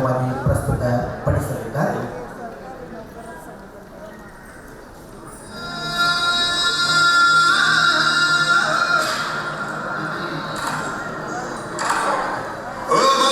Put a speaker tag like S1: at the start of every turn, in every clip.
S1: ಸುಂದರವಾಗಿ ಪ್ರಸ್ತುತಪಡಿಸಲಿದ್ದಾರೆ.
S2: Oh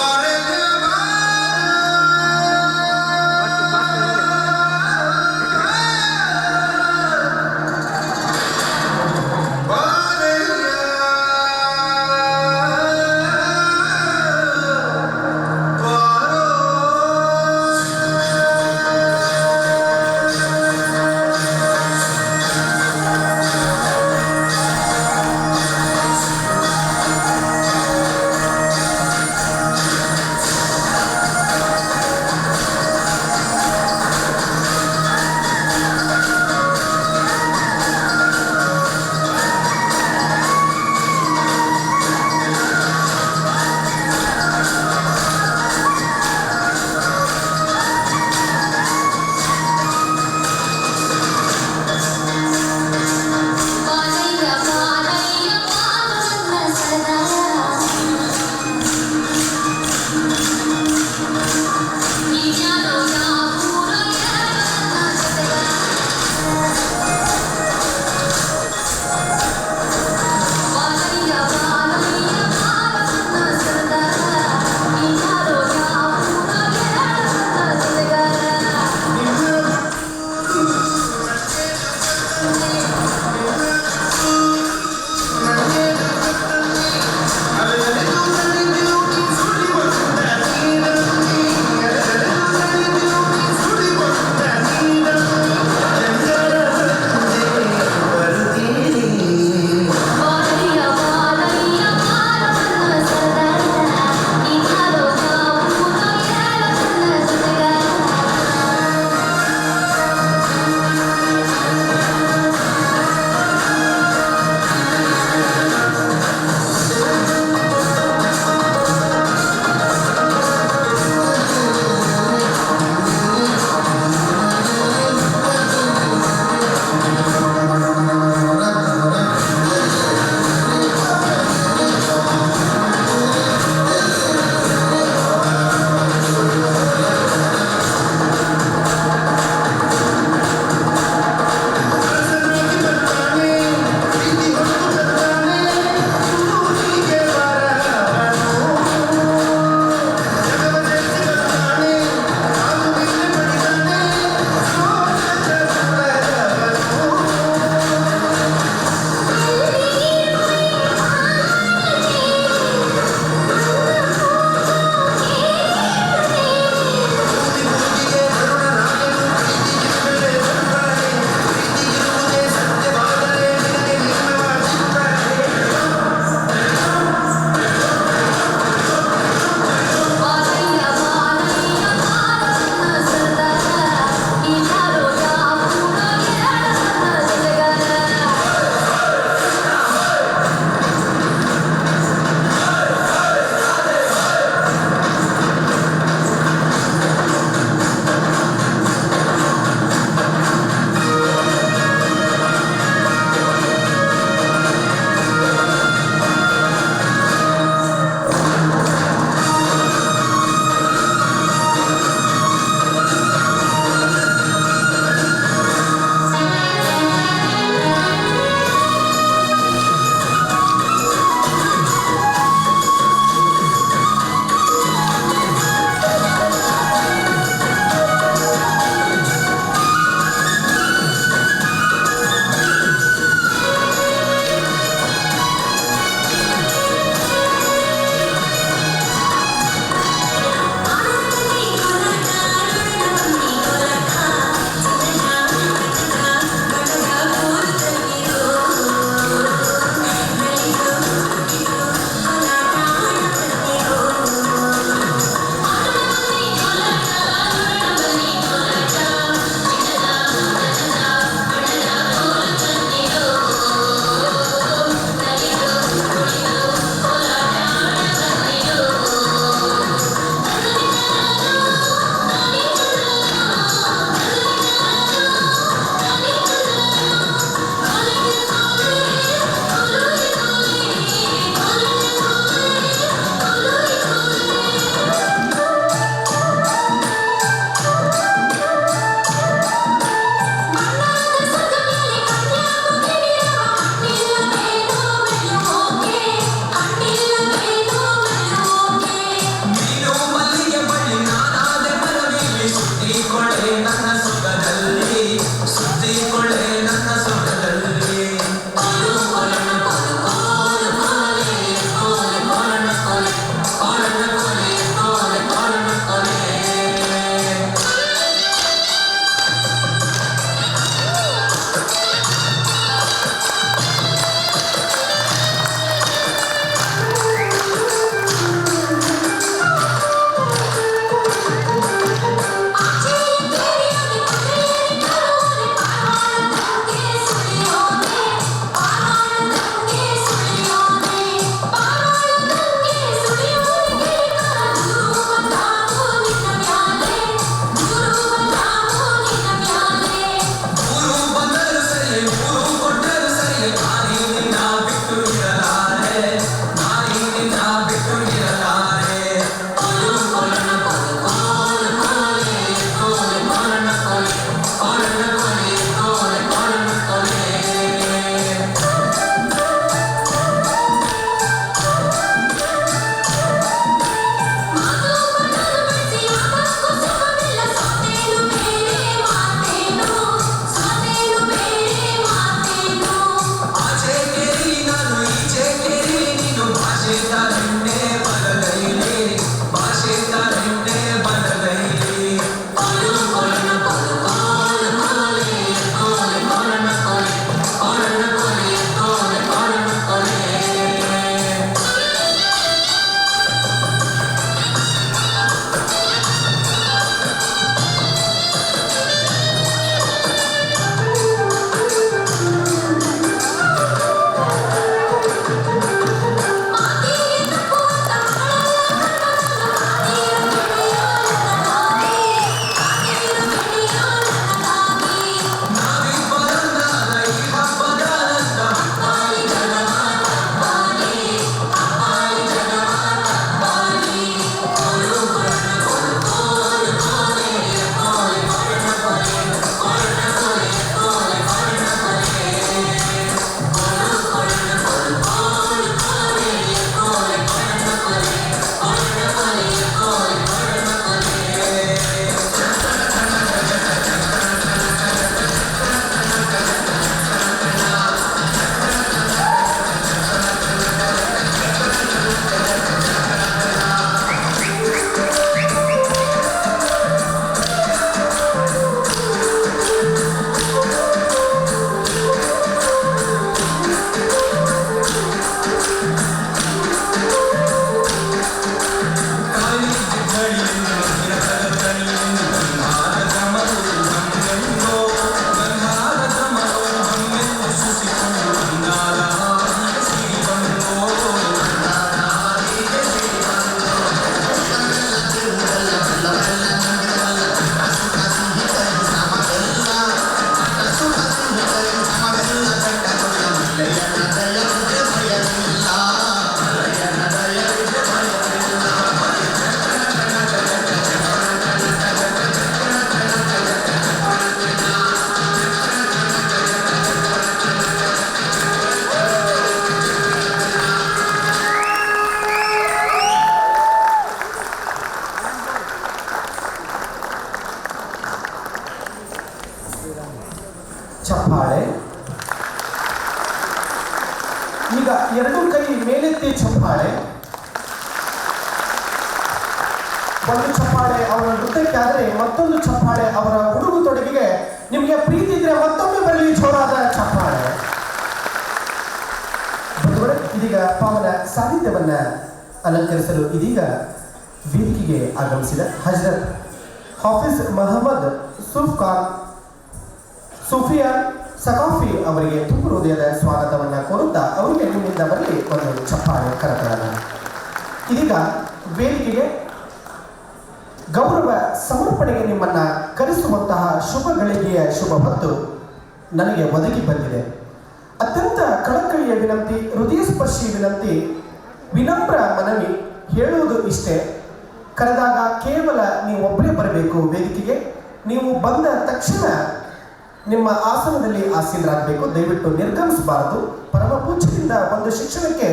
S1: ಚಪ್ಪಾಳೆ. ಈಗ ಎರಡೂ ಕೈ ಮೇಲೆತ್ತಿ ಚಪ್ಪಾಳೆ. ಒಂದು ಚಪ್ಪಾಳೆ ಅವರ ನೃತ್ಯಕ್ಕೆ ಆದರೆ ಮತ್ತೊಂದು ಚಪ್ಪಾಳೆ ಅವರ ಉಡುಗು ತೊಡುಗೆಗೆ. ನಿಮಗೆ ಪ್ರೀತಿ ಇದ್ರೆ ಮತ್ತೊಮ್ಮೆ ಬರಲಿ ಜೋರಾದ ಚಪ್ಪಾಳೆ. ಇದೀಗ ಪಾವನ ಸಾಹಿತ್ಯವನ್ನ ಅಲಂಕರಿಸಲು ಇದೀಗ ವೇದಿಕೆಗೆ ಆಗಮಿಸಿದ ಹಜರತ್ ಹಾಫಿಜ್ ಮೊಹಮ್ಮದ್ ಸೂಫಿಯಾನ್ ಸಕಾಫಿ ಅವರಿಗೆ ತುಂಬು ಹೃದಯದ ಸ್ವಾಗತವನ್ನು ಕೋರುತ್ತಾ ಅವರಿಗೆ ನಿಮ್ಮಿಂದ ಬರಲಿ ಒಂದು ಚಪ್ಪಾಳೆ ಕರಕರಣ. ಇದೀಗ ವೇದಿಕೆಗೆ ಗೌರವ ಸಮರ್ಪಣೆಗೆ ನಿಮ್ಮನ್ನ ಕರೆಸುವಂತಹ ಶುಭ ಗಳಿಗೆಯ ಶುಭ ಹೊತ್ತು ನನಗೆ ಒದಗಿ ಬಂದಿದೆ. ಅತ್ಯಂತ ಕಳಕಳಿಯ ವಿನಂತಿ, ಹೃದಯ ಸ್ಪರ್ಶಿ ವಿನಂತಿ, ವಿನಮ್ರ ಮನವಿ ಹೇಳುವುದು ಇಷ್ಟೇ. ಕರೆದಾಗ ಕೇವಲ ನೀವು ಒಬ್ಬರೇ ಬರಬೇಕು ವೇದಿಕೆಗೆ. ನೀವು ಬಂದ ತಕ್ಷಣ ನಿಮ್ಮ ಆಸನದಲ್ಲಿ ಆಸೀನರಾಗಬೇಕು. ದಯವಿಟ್ಟು ನಿರ್ಗಮಿಸಬಾರದು. ಪರಮ ಪೂಜ್ಯದಿಂದ ಒಂದು ಶಿಕ್ಷಣಕ್ಕೆ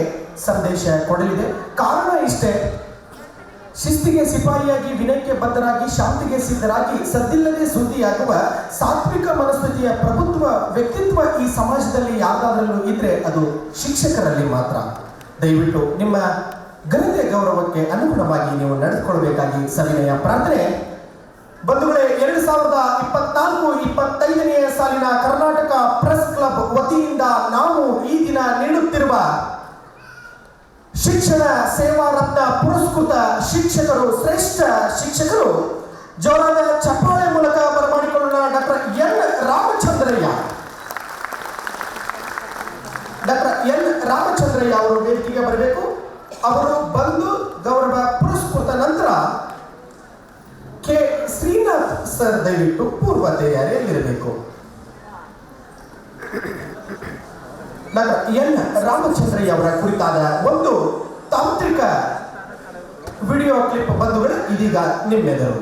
S1: ಸಂದೇಶ ಕೊಡಲಿದೆ. ಕಾರಣ ಇಷ್ಟೇ, ಶಿಸ್ತಿಗೆ ಸಿಪಾಯಿಯಾಗಿ, ವಿನಯಕ್ಕೆ ಬದ್ಧರಾಗಿ, ಶಾಂತಿಗೆ ಸಿದ್ಧರಾಗಿ, ಸದ್ದಿಲ್ಲದೆ ಸುದ್ದಿಯಾಗುವ ಸಾತ್ವಿಕ ಮನಸ್ಥಿತಿಯ ಪ್ರಭುತ್ವ ವ್ಯಕ್ತಿತ್ವ ಈ ಸಮಾಜದಲ್ಲಿ ಯಾವ್ದಾದ್ರಲ್ಲೂ ಇದ್ರೆ ಅದು ಶಿಕ್ಷಕರಲ್ಲಿ ಮಾತ್ರ. ದಯವಿಟ್ಟು ನಿಮ್ಮ ಘನತೆ ಗೌರವಕ್ಕೆ ಅನುಗುಣವಾಗಿ ನೀವು ನಡೆದುಕೊಳ್ಬೇಕಾಗಿ ಸವಿನಯ ಪ್ರಾರ್ಥನೆ. ಬಂಧುಗಳೇ, 2024-25ನೇ ಸಾಲಿನ ಕರ್ನಾಟಕ ಪ್ರೆಸ್ ಕ್ಲಬ್ ವತಿಯಿಂದ ನಾವು ಈ ದಿನ ನೀಡುತ್ತಿರುವ ಶಿಕ್ಷಣ ಸೇವಾ ರತ್ನ ಪುರಸ್ಕೃತ ಶಿಕ್ಷಕರು, ಶ್ರೇಷ್ಠ ಶಿಕ್ಷಕರು, ಜೋರಾದ ಚಪ್ಪಾಳೆ ಮೂಲಕ ಬರಮಾಡಿಕೊಳ್ಳೋಣ. ಡಾಕ್ಟರ್ ಎನ್ ರಾಮಚಂದ್ರಯ್ಯ ಅವರು ವೇದಿಕೆಗೆ ಬರಬೇಕು. ಅವರು ಬಂದು ಗೌರವ ಪುರಸ್ಕೃತ ನಂತರ ಕೆ ಶ್ರೀನಾಥ್ ಸರ್ ದಯವಿಟ್ಟು ಪೂರ್ವ ತಯಾರಿಯಲ್ಲಿರಬೇಕು. ಡಾಕ್ಟರ್ ಎನ್ ರಾಮಚಂದ್ರಯ್ಯ ಅವರ ಕುರಿತಾದ ಒಂದು ತಾಂತ್ರಿಕ ವಿಡಿಯೋ ಕ್ಲಿಪ್ ಬಂಧುಗಳು ಇದೀಗ ನಿಮ್ಮೆದರು.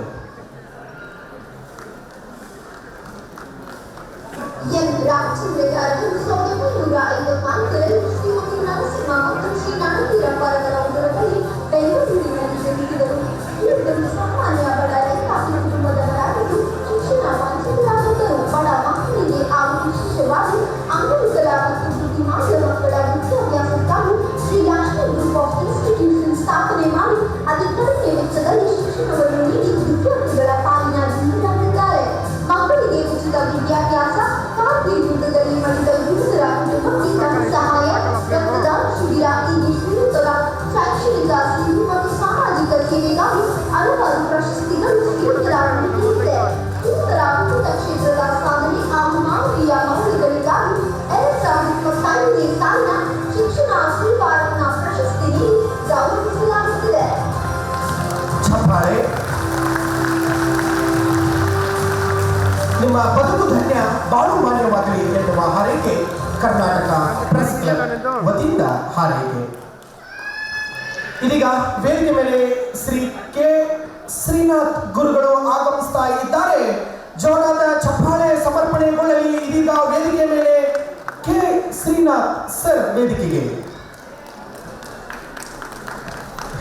S2: ಎನ್ ರಾಮಚಂದ್ರಯ್ಯ ಅವರು 1954ರಲ್ಲಿ ಶ್ರೀಮತಿ ನರಸಿಂಹ ಮತ್ತು ಶ್ರೀ ನನ್ನತೀರಪ್ಪ ಅವರ ಉದರದಲ್ಲಿ ಬೆಂಗಳೂರಿನಲ್ಲಿ ಜನಿಸಿದರು. ಇವರು ಸಾಮಾನ್ಯ ಬಡ ರೈತಾಪಿ ಕುಟುಂಬದವರಾಗಿದ್ದು ಶಿಕ್ಷಣ ವಂಚಿತರಾಗಿದ್ದರು. ಬಡ ಮಕ್ಕಳಿಗೆ ಹಾಗೂ ವಿಶೇಷವಾಗಿ ಅಂಗವಿಕಲ ಮತ್ತು ಬುದ್ಧಿಮಾಂದ್ಯ ಮಕ್ಕಳ ವಿದ್ಯಾಭ್ಯಾಸಕ್ಕಾಗಿ Shri Lakshmi group of institution ಸ್ಥಾಪನೆ ಮಾಡಿ ಅತಿ ಕಡಿಮೆ ವೆಚ್ಚದಲ್ಲಿ ಶಿಕ್ಷಣವನ್ನು ನೀಡಿ ವಿದ್ಯಾರ್ಥಿಗಳ ಪಾಲಿನ ಧೀರರಾಗಿದ್ದಾರೆ. ಮಕ್ಕಳಿಗೆ ಉಚಿತ ವಿದ್ಯಾಭ್ಯಾಸ, ಕಾರ್ಗಿಲ್ ಯುದ್ಧದಲ್ಲಿ ಮಡಿದ ಯೋಧರ ಕುಟುಂಬಕ್ಕೆ ಧನ ಸಹಾಯ, ರಕ್ತದಾನ ಶಿಬಿರ ಹೀಗೆ ಶ್ರೀಯುತರ ಶೈಕ್ಷಣಿಕ ಸೇವೆ ಮತ್ತು ಸಾಮಾಜಿಕ ಸೇವೆಗಾಗಿ ಹಲವಾರು ಪ್ರಶಸ್ತಿಗಳು ಶ್ರೀಯುತರ ನೀಡಿದೆ. ಶ್ರೀಯುತರ ವಿವಿಧ ಕ್ಷೇತ್ರದ ಸಾಧನೆ ಹಾಗೂ ಮಾನವೀಯ ಮೌಲ್ಯಗಳಿಗಾಗಿ 2025ನೇ ಸಾಲಿನ ಶಿಕ್ಷಣ ಸೇವಾ ರತ್ನ ಪ್ರಶಸ್ತಿ ನೀಡಿ ಗೌರವಿಸಲಾಗುತ್ತಿದೆ.
S1: ನಿಮ್ಮ ಬದುಕು ಧನ್ಯ, ಬಾಳು ಮಾನ್ಯವಾಗಲಿ ಎನ್ನುವ ಹಾರೈಕೆ ಕರ್ನಾಟಕ ಪ್ರೆಸ್ ಕ್ಲಬ್ ವತಿಯಿಂದ ಹಾರೈಕೆ. ಇದೀಗ ವೇದಿಕೆ ಮೇಲೆ ಶ್ರೀ ಕೆ ಶ್ರೀನಾಥ್ ಗುರುಗಳು ಆಗಮಿಸ್ತಾ ಇದ್ದಾರೆ. ಜೋರಾದ ಚಪ್ಪಾಳೆ ಸಮರ್ಪಣೆಗೊಳ್ಳಲಿ. ಇದೀಗ ವೇದಿಕೆ ಮೇಲೆ ಕೆ ಶ್ರೀನಾಥ್ ಸರ್ ವೇದಿಕೆಗೆ.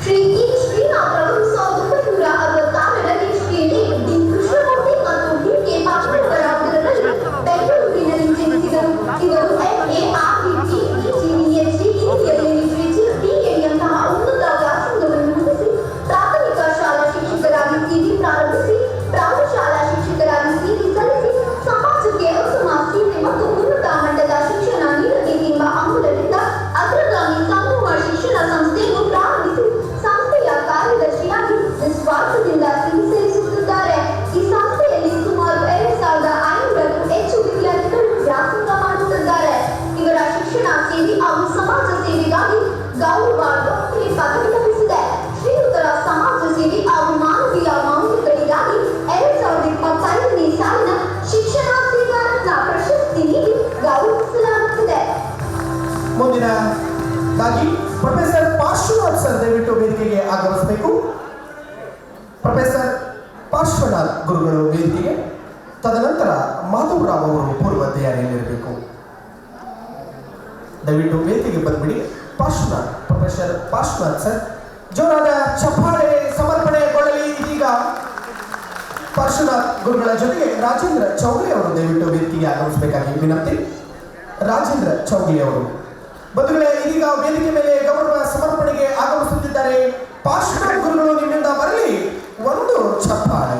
S2: ಶ್ರೀ ಕೆ ಶ್ರೀನಾಥ್ ಅವರು 1966ರಲ್ಲಿ ಶ್ರೀ ಡಿ ಕೃಷ್ಣಮೂರ್ತಿ ಮತ್ತು ಡಿ ಕೆ ಪಾಟೀಲರ ಉದರದಲ್ಲಿ ಬೆಂಗಳೂರಿನಲ್ಲಿ ಜನಿಸಿದರು. ಇವರು MA, RBT, PhD, ಹಿಂದಿಯಲ್ಲಿ ಲಿಟರೇಚರ್, DAD-ಯಂತಹ ಉನ್ನತ ವ್ಯಾಸಂಗವನ್ನು ಮುಗಿಸಿ ಪ್ರಾಥಮಿಕ ಶಾಲಾ ಶಿಕ್ಷಕರಾಗಿ ಸೇವೆ ಪ್ರಾರಂಭಿಸಿ ಪ್ರೌಢಶಾಲಾ ಶಿಕ್ಷಕರಾಗಿ ಸೇವೆ ಸಲ್ಲಿಸಿ ಸಮಾಜಕ್ಕೆ ಉತ್ತಮ ಸೇವೆ ಮತ್ತು ಉನ್ನತ ಮಟ್ಟದ ಶಿಕ್ಷಣ ನೀಡಬೇಕೆಂಬ ಅಂಗುಲದಿಂದ ಅಗ್ರಗಾಮಿ ಸಮೂಹ ಶಿಕ್ಷಣ ಸಂಸ್ಥೆಯನ್ನು ಪ್ರಾರಂಭಿಸಿ ಸಂಸ್ಥೆಯ ಕಾರ್ಯದರ್ಶಿಯಾಗಿ ನಿಸ್ವಾರ್ಥದಿಂದ ಸೇವೆ ಸಲ್ಲಿಸುತ್ತಿದ್ದಾರೆ. ಈ ಸಂಸ್ಥೆಯಲ್ಲಿ ಸುಮಾರು 2500ಕ್ಕೂ ಹೆಚ್ಚು ವಿದ್ಯಾರ್ಥಿಗಳು ವ್ಯಾಸಂಗ ಮಾಡುತ್ತಿದ್ದಾರೆ. ಇವರ ಶಿಕ್ಷಣ ಸೇವೆ ಹಾಗೂ ಸಮಾಜ ಸೇವೆಗಾಗಿ ಗೌರವ ಡಾಕ್ಟರೇಟ್ ಪದವಿ ಲಭಿಸಿದೆ. ಶ್ರೀಯುತರ ಸಮಾಜ ಸೇವೆ ಹಾಗೂ ಮಾನವೀಯ ಮೌಲ್ಯಗಳಿಗಾಗಿ 2025ನೇ ಸಾಲಿನ ಶಿಕ್ಷಣ ಸೇವಾ ರತ್ನ ಪ್ರಶಸ್ತಿ ನೀಡಿ ಗೌರವಿಸಲಾಗುತ್ತಿದೆ.
S1: ಮುಂದಿನದಾಗಿ ಪ್ರೊಫೆಸರ್ ಪಾರ್ಶ್ವನಾಥ್ ಸರ್ ದಯವಿಟ್ಟು ವೇದಿಕೆಗೆ ಆಗಮಿಸಬೇಕು. ಪ್ರೊಫೆಸರ್ ಪಾರ್ಶ್ವನಾಥ್ ಗುರುಗಳು ವೇದಿಕೆಗೆ. ತದನಂತರ ಮಾಧವರಾವ್ ಅವರು ಪೂರ್ವ ತಯಾರಿಯಲ್ಲಿರಬೇಕು. ದಯವಿಟ್ಟು ವೇದಿಕೆಗೆ ಬಂದ್ಬಿಡಿ. ಪ್ರೊಫೆಸರ್ ಪಾರ್ಶ್ವನಾಥ್ ಸರ್ ಜೋರಾದ ಚಪ್ಪಾಳೆ ಸಮರ್ಪಣೆಗೊಳ್ಳಲಿ. ಇದೀಗ ಪಾರ್ಶ್ವನಾಥ್ ಗುರುಗಳ ಜೊತೆಗೆ ರಾಜೇಂದ್ರ ಚೌಗಲಿ ಅವರು ದಯವಿಟ್ಟು ವೇದಿಕೆಗೆ ಆಗಮಿಸಬೇಕಾಗಿ ವಿನಂತಿ. ರಾಜೇಂದ್ರ ಚೌಗಲಿ ಅವರು ಬಂಧುಗಳೇ, ಇದೀಗ ವೇದಿಕೆ ಮೇಲೆ ಗೌರವ ಸಮರ್ಪಣೆಗೆ ಆಗಮಿಸುತ್ತಿದ್ದಾರೆ. ಪಾರ್ಶ್ವನಾಥ್ ಗುರುಗಳು ನಿಮ್ಮಿಂದ ಬರಲಿ ಒಂದು ಚಪ್ಪಾಳೆ.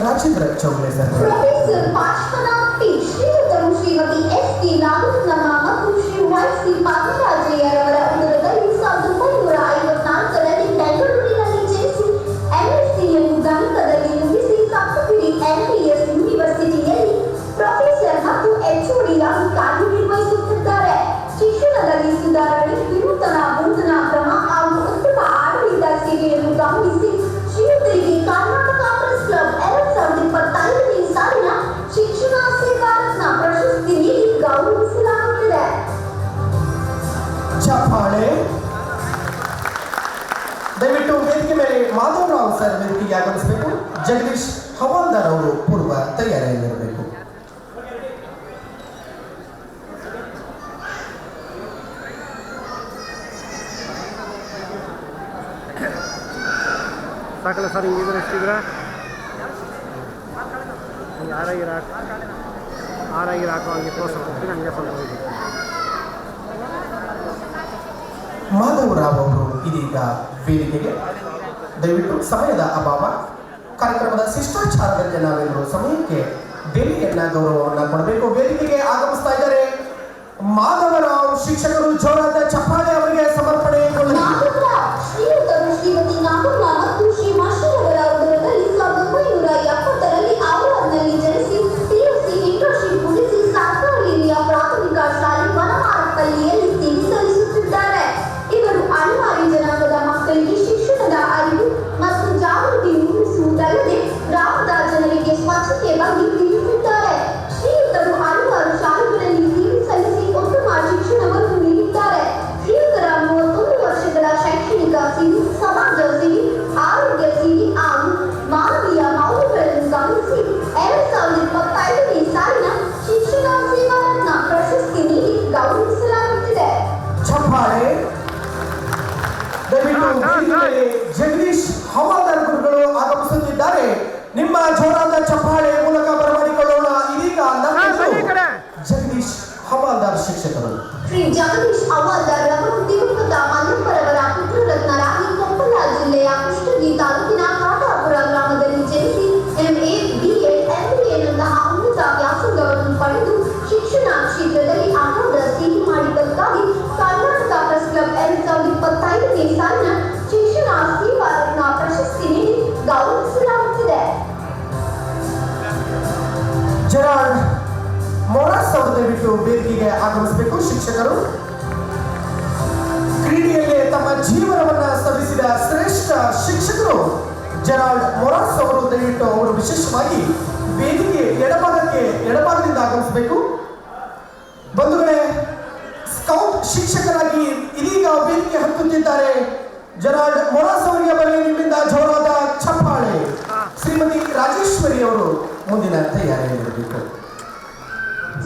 S1: Rajendra Chougali sir.
S2: Professor Parshwanath P ಶ್ರೀಯುತರು ಶ್ರೀಮತಿ ಎಸ್ ಕೆ ನಾಗರತ್ನಮ್ಮ ಮತ್ತು ಶ್ರೀ ವೈ ಸಿ ಪಾದರಾಜಯ್ಯರವರ ಉದರದಲ್ಲಿ 1954ರಲ್ಲಿ ಬೆಂಗಳೂರಿನಲ್ಲಿ ಜನಿಸಿ ಎಂಎಸ್ಸಿಯನ್ನು ಗಣಿತದಲ್ಲಿ ಮುಗಿಸಿ ಸಪ್ತಗಿರಿ MBS ಯೂನಿವರ್ಸಿಟಿಯಲ್ಲಿ ಪ್ರೊಫೆಸರ್ ಮತ್ತು HOD-ಯಾಗಿ ಕಾರ್ಯನಿರ್ವಹಿಸುತ್ತಿದ್ದಾರೆ. ಶಿಕ್ಷಣದಲ್ಲಿ ಸುಧಾರಣೆ, ವಿನೂತನ ಬೋಧನಾ ಕ್ರಮ ಹಾಗೂ ಉತ್ತಮ ಆಡಳಿತ ಸೇವೆಯನ್ನು ಗಮನಿಸಿ ಶ್ರೀಯುತರಿಗೆ ಕರ್ನಾಟಕ ಪ್ರೆಸ್ ಕ್ಲಬ್ 2025ನೇ ಸಾಲಿನ ಶಿಕ್ಷಣ ಸೇವಾ ರತ್ನ ಪ್ರಶಸ್ತಿ ನೀಡಿ ಗೌರವಿಸಲಾಗುತ್ತಿದೆ.
S1: ಚಪ್ಪಾಳೆ. ದಯವಿಟ್ಟು ವೇದಿಕೆ ಮೇಲೆ ಮಾಧವರಾವ್ ಸರ್ ವೇದಿಕೆಗೆ ಆಗಮಿಸಬೇಕು. ಜಗದೀಶ್ ಹವಾಲ್ದಾರ್ ಅವರು ಪೂರ್ವ ತಯಾರಿಯಲ್ಲಿರಬೇಕು.
S3: ಸಾಕಲ್ಲ ಸರ್, ಹಿಂಗಿದ್ರೆ ಎಷ್ಟಿದ್ರೆ ಆರಾಗಿ ಹಾಕೋ ಹಂಗೆ ತೋರಿಸ್ಕೊಡ್ತೀನಿ, ಹಂಗೆ ಸ್ವಲ್ಪ
S1: ಮಾಧವರಾವ್ ಅವರು ಇದೀಗ ವೇದಿಕೆಗೆ. ದಯವಿಟ್ಟು ಸಮಯದ ಅಭಾವ, ಕಾರ್ಯಕ್ರಮದ ಶಿಷ್ಟಾಚಾರದಂತೆ ನಾವೆಲ್ಲರೂ ಸಮಯಕ್ಕೆ ಬೆಲೆಯನ್ನ ಗೌರವವನ್ನು ಕೊಡಬೇಕು. ವೇದಿಕೆಗೆ ಆಗಮಿಸ್ತಾ ಇದ್ದಾರೆ ಮಾಧವರಾವ್ ಶಿಕ್ಷಕರು. ಜೋರಾದ ಚಪ್ಪಾಳೆ ಅವರಿಗೆ ಸಮರ್ಪಣೆ.
S2: ಶ್ರೀಯುತರು ಶ್ರೀಮತಿ ನಾಗಮ್ಮ ಮತ್ತು ಶ್ರೀ ಮಾಸ್ಟರವರ ಉದರದಲ್ಲಿ 1970ರಲ್ಲಿ ಔರಾದ್ನಲ್ಲಿ ಜನಿಸಿ PUC ಇಂಟರ್ನ್ಶಿಪ್ ಮುಗಿಸಿ ಸರ್ಕಾರಿ ಹಿರಿಯ ಪ್ರಾಥಮಿಕ ಶಾಲೆ ವನಮಾರಪಲ್ಲಿಯಲ್ಲಿ ಸೇವೆ ಸಲ್ಲಿಸುತ್ತಿದ್ದಾರೆ. ಇವರು ಅನಿವಾರ್ಯ ಜನಾಂಗದ ಮಕ್ಕಳಿಗೆ ಶಿಕ್ಷಣದ ಅರಿವು ಮತ್ತು ಜಾಗೃತಿ ಮೂಡಿಸುವುದಲ್ಲದೆ ಗ್ರಾಮದ ಜನರಿಗೆ ಸ್ವಚ್ಛತೆ ಬಗ್ಗೆ ತಿಳಿಸಿದ್ದಾರೆ. ಶ್ರೀಯುತರು ಹಲವಾರು ಶಾಲೆಗಳಲ್ಲಿ ಸೇವೆ ಸಲ್ಲಿಸಿ ಉತ್ತಮ ಶಿಕ್ಷಣವನ್ನು ನೀಡಿದ್ದಾರೆ. ಶ್ರೀಯುತರ 31 ವರ್ಷಗಳ ಶೈಕ್ಷಣಿಕ ಸೇವೆ, ಸಮಾಜ ಸೇವೆ, ಆರೋಗ್ಯ ಸೇವೆ ಹಾಗೂ ಮಾನವೀಯ ಮೌಲ್ಯಗಳನ್ನು ಗಮನಿಸಿ 2025ನೇ ಸಾಲಿನ ಶಿಕ್ಷಣ ಸೇವಾ ರತ್ನ ಪ್ರಶಸ್ತಿ ನೀಡಿ ಗೌರವಿಸಲಾಗುತ್ತಿದೆ.
S1: ಚಪ್ಪಾಳೆ. ದಯವಿಟ್ಟು ವೇದಿಕೆ ಮೇಲೆ ಜಗದೀಶ್ ಹವಾಲ್ದಾರ್ ಗುರುಗಳು ಆಗಮಿಸುತ್ತಿದ್ದಾರೆ. ನಿಮ್ಮ ಜೋರಾದ ಚಪ್ಪಾಳೆ ಮೂಲಕ ಬರಮಾಡಿಕೊಳ್ಳೋಣ. ಇದೀಗ ಜಗದೀಶ್ ಹವಾಲ್ದಾರ್ ಶಿಕ್ಷಕರು.
S2: ಶ್ರೀ ಜಗದೀಶ್ ಹವಾಲ್ದಾರ್ ರವರು ದಿವಂಗತ ಮಲ್ಲಪ್ಪರವರ ಪುತ್ರರತ್ನರಾಗಿ ಕೊಪ್ಪಳ ಜಿಲ್ಲೆಯ ಕುಷ್ಟಗಿ ತಾಲೂಕಿನ ಕಾಟಾಪುರ ಗ್ರಾಮದಲ್ಲಿ ಜನಿಸಿ MA, BA, MBA-ನಂತಹ ಉನ್ನತ ವ್ಯಾಸಂಗವನ್ನು ಪಡೆದು ಶಿಕ್ಷಣ ಕ್ಷೇತ್ರದಲ್ಲಿ ಅಗಾಧ ಸೇವೆ ಮಾಡಿದ್ದಕ್ಕಾಗಿ ಕರ್ನಾಟಕ ಪ್ರೆಸ್ ಕ್ಲಬ್ 2025ನೇ ಸಾಲಿನ ಶಿಕ್ಷಣ ಸೇವಾ ರತ್ನ ಪ್ರಶಸ್ತಿ ನೀಡಿ ಗೌರವಿಸಲಾಗುತ್ತಿದೆ.
S1: ಜೆರಾಲ್ಡ್ ಮೊರಾಸ್ ಅವರು ದಯವಿಟ್ಟು ವೇದಿಕೆಗೆ ಆಗಮಿಸಬೇಕು. ಶಿಕ್ಷಕರು ಕ್ರೀಡೆಯಲ್ಲಿ ತಮ್ಮ ಜೀವನವನ್ನ ಸಲ್ಲಿಸಿದ ಶ್ರೇಷ್ಠ ಶಿಕ್ಷಕರು ಜೆರಾಲ್ಡ್ ಮೊರಾಸ್ ಅವರು ದಯವಿಟ್ಟು ಅವರು ವಿಶೇಷವಾಗಿ ವೇದಿಕೆ ಎಡಭಾಗದಿಂದ ಆಗಮಿಸಬೇಕು. ಬಂಧುಗಳೇ, ಸ್ಕೌಟ್ ಶಿಕ್ಷಕರಾಗಿ ಇದೀಗ ವೇದಿಕೆ ಹತ್ತುತ್ತಿದ್ದಾರೆ ಜೆರಾಲ್ಡ್ ಮೊರಾಸ್ ಅವರಿಗೆ ಬರಲಿ ನಿಮ್ಮಿಂದ ಜೋರಾದ ಚಪ್ಪಾಳೆ. ಶ್ರೀಮತಿ ರಾಜೇಶ್ವರಿ ಅವರು ಮುಂದಿನ ತಯಾರಿಯಲ್ಲಿರಬೇಕು.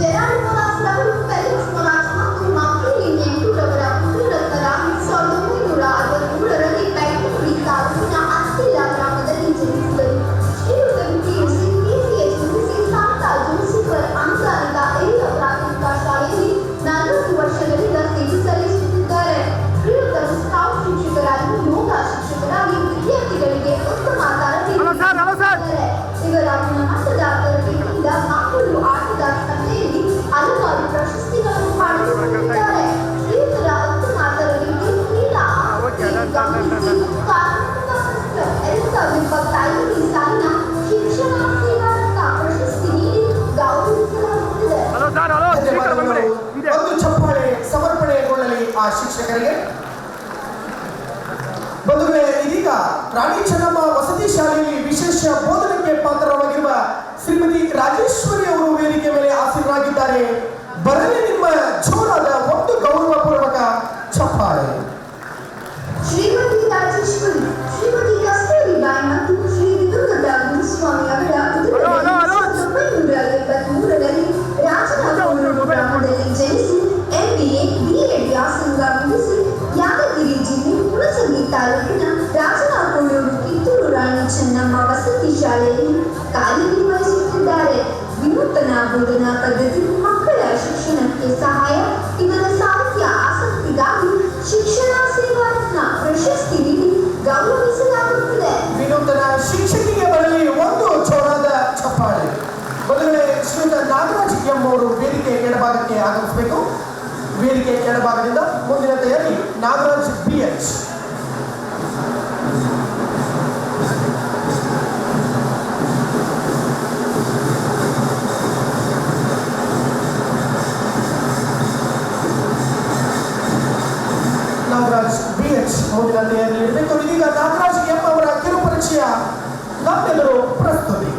S2: ಜೆರಾಲ್ಡ್ ಮೊರಾಸ್ ರವರು ಫೆಲಿಕ್ಸ್ ಮೊರಾಸ್ ಮತ್ತು ಮಾಕ್ರಿಲಿ ನೆಂಟೂರವರ ಪುತ್ರರತ್ನರಾಗಿ 1963ರಲ್ಲಿ ಬೆಂಗಳೂರು ತಾಲೂಕಿನ ಅತ್ತಿಲ ಗ್ರಾಮದಲ್ಲಿ ಜನಿಸಿದರು. ಶ್ರೀಯುತರು PUC, PCH ಮುಗಿಸಿ ಸಾಂತಾ ಜೋಸಿಫರ್ ಅನುದಾನಿತ ಹಿರಿಯ ಪ್ರಾಥಮಿಕ ಶಾಲೆಯಲ್ಲಿ 40 ವರ್ಷಗಳಿಂದ ಸೇವೆ ಸಲ್ಲಿಸುತ್ತಿದ್ದಾರೆ. ಶ್ರೀಯುತರು ಸ್ಕೌಟ್ ಶಿಕ್ಷಕರಾಗಿ, ಯೋಗ ಶಿಕ್ಷಕರಾಗಿ ವಿದ್ಯಾರ್ಥಿಗಳಿಗೆ ಉತ್ತಮ ತರಬೇತಿ ನೀಡುತ್ತಿದ್ದಾರೆ. ಇವರ ಗುಣಮಟ್ಟದ ತರಬೇತಿಯಿಂದ ಮಕ್ಕಳು ಆಟದ ಸ್ಪರ್ಧೆಯಲ್ಲಿ ಹಲವಾರು ಪ್ರಶಸ್ತಿಗಳನ್ನು ಪಡೆದುಕೊಂಡಿದ್ದಾರೆ. ಶ್ರೀಯುತರ ಉತ್ತಮ ತರಬೇತಿ, ಕ್ರೀಡಾ ಆಸಕ್ತಿ ಗಮನಿಸಿ ಕರ್ನಾಟಕ ಪ್ರೆಸ್ ಕ್ಲಬ್ 2025ನೇ ಸಾಲಿನ ಶಿಕ್ಷಣ ಸೇವಾ ರತ್ನ ಪ್ರಶಸ್ತಿ ನೀಡಿ ಗೌರವಿಸಲಾಗುತ್ತಿದೆ.
S1: ಒಂದು ಚಪ್ಪಾಳೆ ಸಮರ್ಪಣೆಗೊಳ್ಳಲಿ ಆ ಶಿಕ್ಷಕರಿಗೆ. ಬಂಧುಗಳೇ, ಇದೀಗ ರಾಣಿ ಚೆನ್ನಮ್ಮ ವಸತಿ ಶಾಲೆಯಲ್ಲಿ ವಿಶೇಷ ಬೋಧನೆಗೆ ಪಾತ್ರವಾಗಿರುವ ಶ್ರೀಮತಿ ರಾಜೇಶ್ವರಿ ಅವರು ವೇದಿಕೆ ಮೇಲೆ ಆಸೀನರಾಗಿದ್ದಾರೆ. ಬರಲಿ ನಿಮ್ಮ ಜೋರಾದ ಒಂದು ಗೌರವಪೂರ್ವಕ ಚಪ್ಪಾಳೆ.
S2: ಶ್ರೀಮತಿ ರಾಜೇಶ್ವರಿ, ಶ್ರೀಮತಿ ಕಸ್ತೂರಿಬಾಯಿ ಮತ್ತು ಶ್ರೀ ವಿದುರ್ಗದ ಗುರುಸ್ವಾಮಿ ಅವರ ಉದರದಲ್ಲಿ 1973ರಲ್ಲಿ ರಾಜನಗರ ಗ್ರಾಮದಲ್ಲಿ ಜನಿಸಿ MBA, BA ವ್ಯಾಸಂಗ ಮುಗಿಸಿ ಯಾದಗಿರಿ ಜಿಲ್ಲೆ ಹುಣಸಗಿ ತಾಲೂಕಿನ ರಾಜನಕೋಡೂರು ಕಿತ್ತೂರು ರಾಣಿ ಚೆನ್ನಮ್ಮ ವಸತಿ ಶಾಲೆಯಲ್ಲಿ ಕಾರ್ಯನಿರ್ವಹಿಸುತ್ತಿದ್ದಾರೆ. ವಿನೂತನ ಬೋಧನಾ ಪದ್ಧತಿ ಮಕ್ಕಳ ಶಿಕ್ಷಣಕ್ಕೆ ಸಹಾಯ. ಇವರ ಸಾಹಿತ್ಯ ಆಸಕ್ತಿಗಾಗಿ ಶಿಕ್ಷಣ ಸೇವಾ ರತ್ನ ಪ್ರಶಸ್ತಿ ನೀಡಿ ಗೌರವಿಸಲಾಗುತ್ತಿದೆ.
S1: ವಿನೂತನ ಶಿಕ್ಷಕಿಗೆ ಬರಲಿ ಒಂದು ಜೋರಾದ ಚಪ್ಪಾಳೆ. ಮೊದಲನೇ ಶ್ರೀಯುತ ನಾಗರಾಜ್ ಎಂ ಅವರು ವೇದಿಕೆ ಎಡಭಾಗಕ್ಕೆ ಆಗಮಿಸಬೇಕು. ವೇದಿಕೆ ಎಡಭಾಗದಿಂದ ಮುಂದಿನ ತಯಾರಿ ನಾಗರಾಜ್ BH. ನಾಗರಾಜ್ BH ಮುಂದಿನ ತಯಾರಿ ಇರಬೇಕು. ಇದೀಗ ನಾಗರಾಜ್ ಎಂ ಅವರ ಕಿರುಪರಿಚಯ ನಮ್ಮೆಲ್ಲರೂ ಪ್ರಸ್ತುತಿ.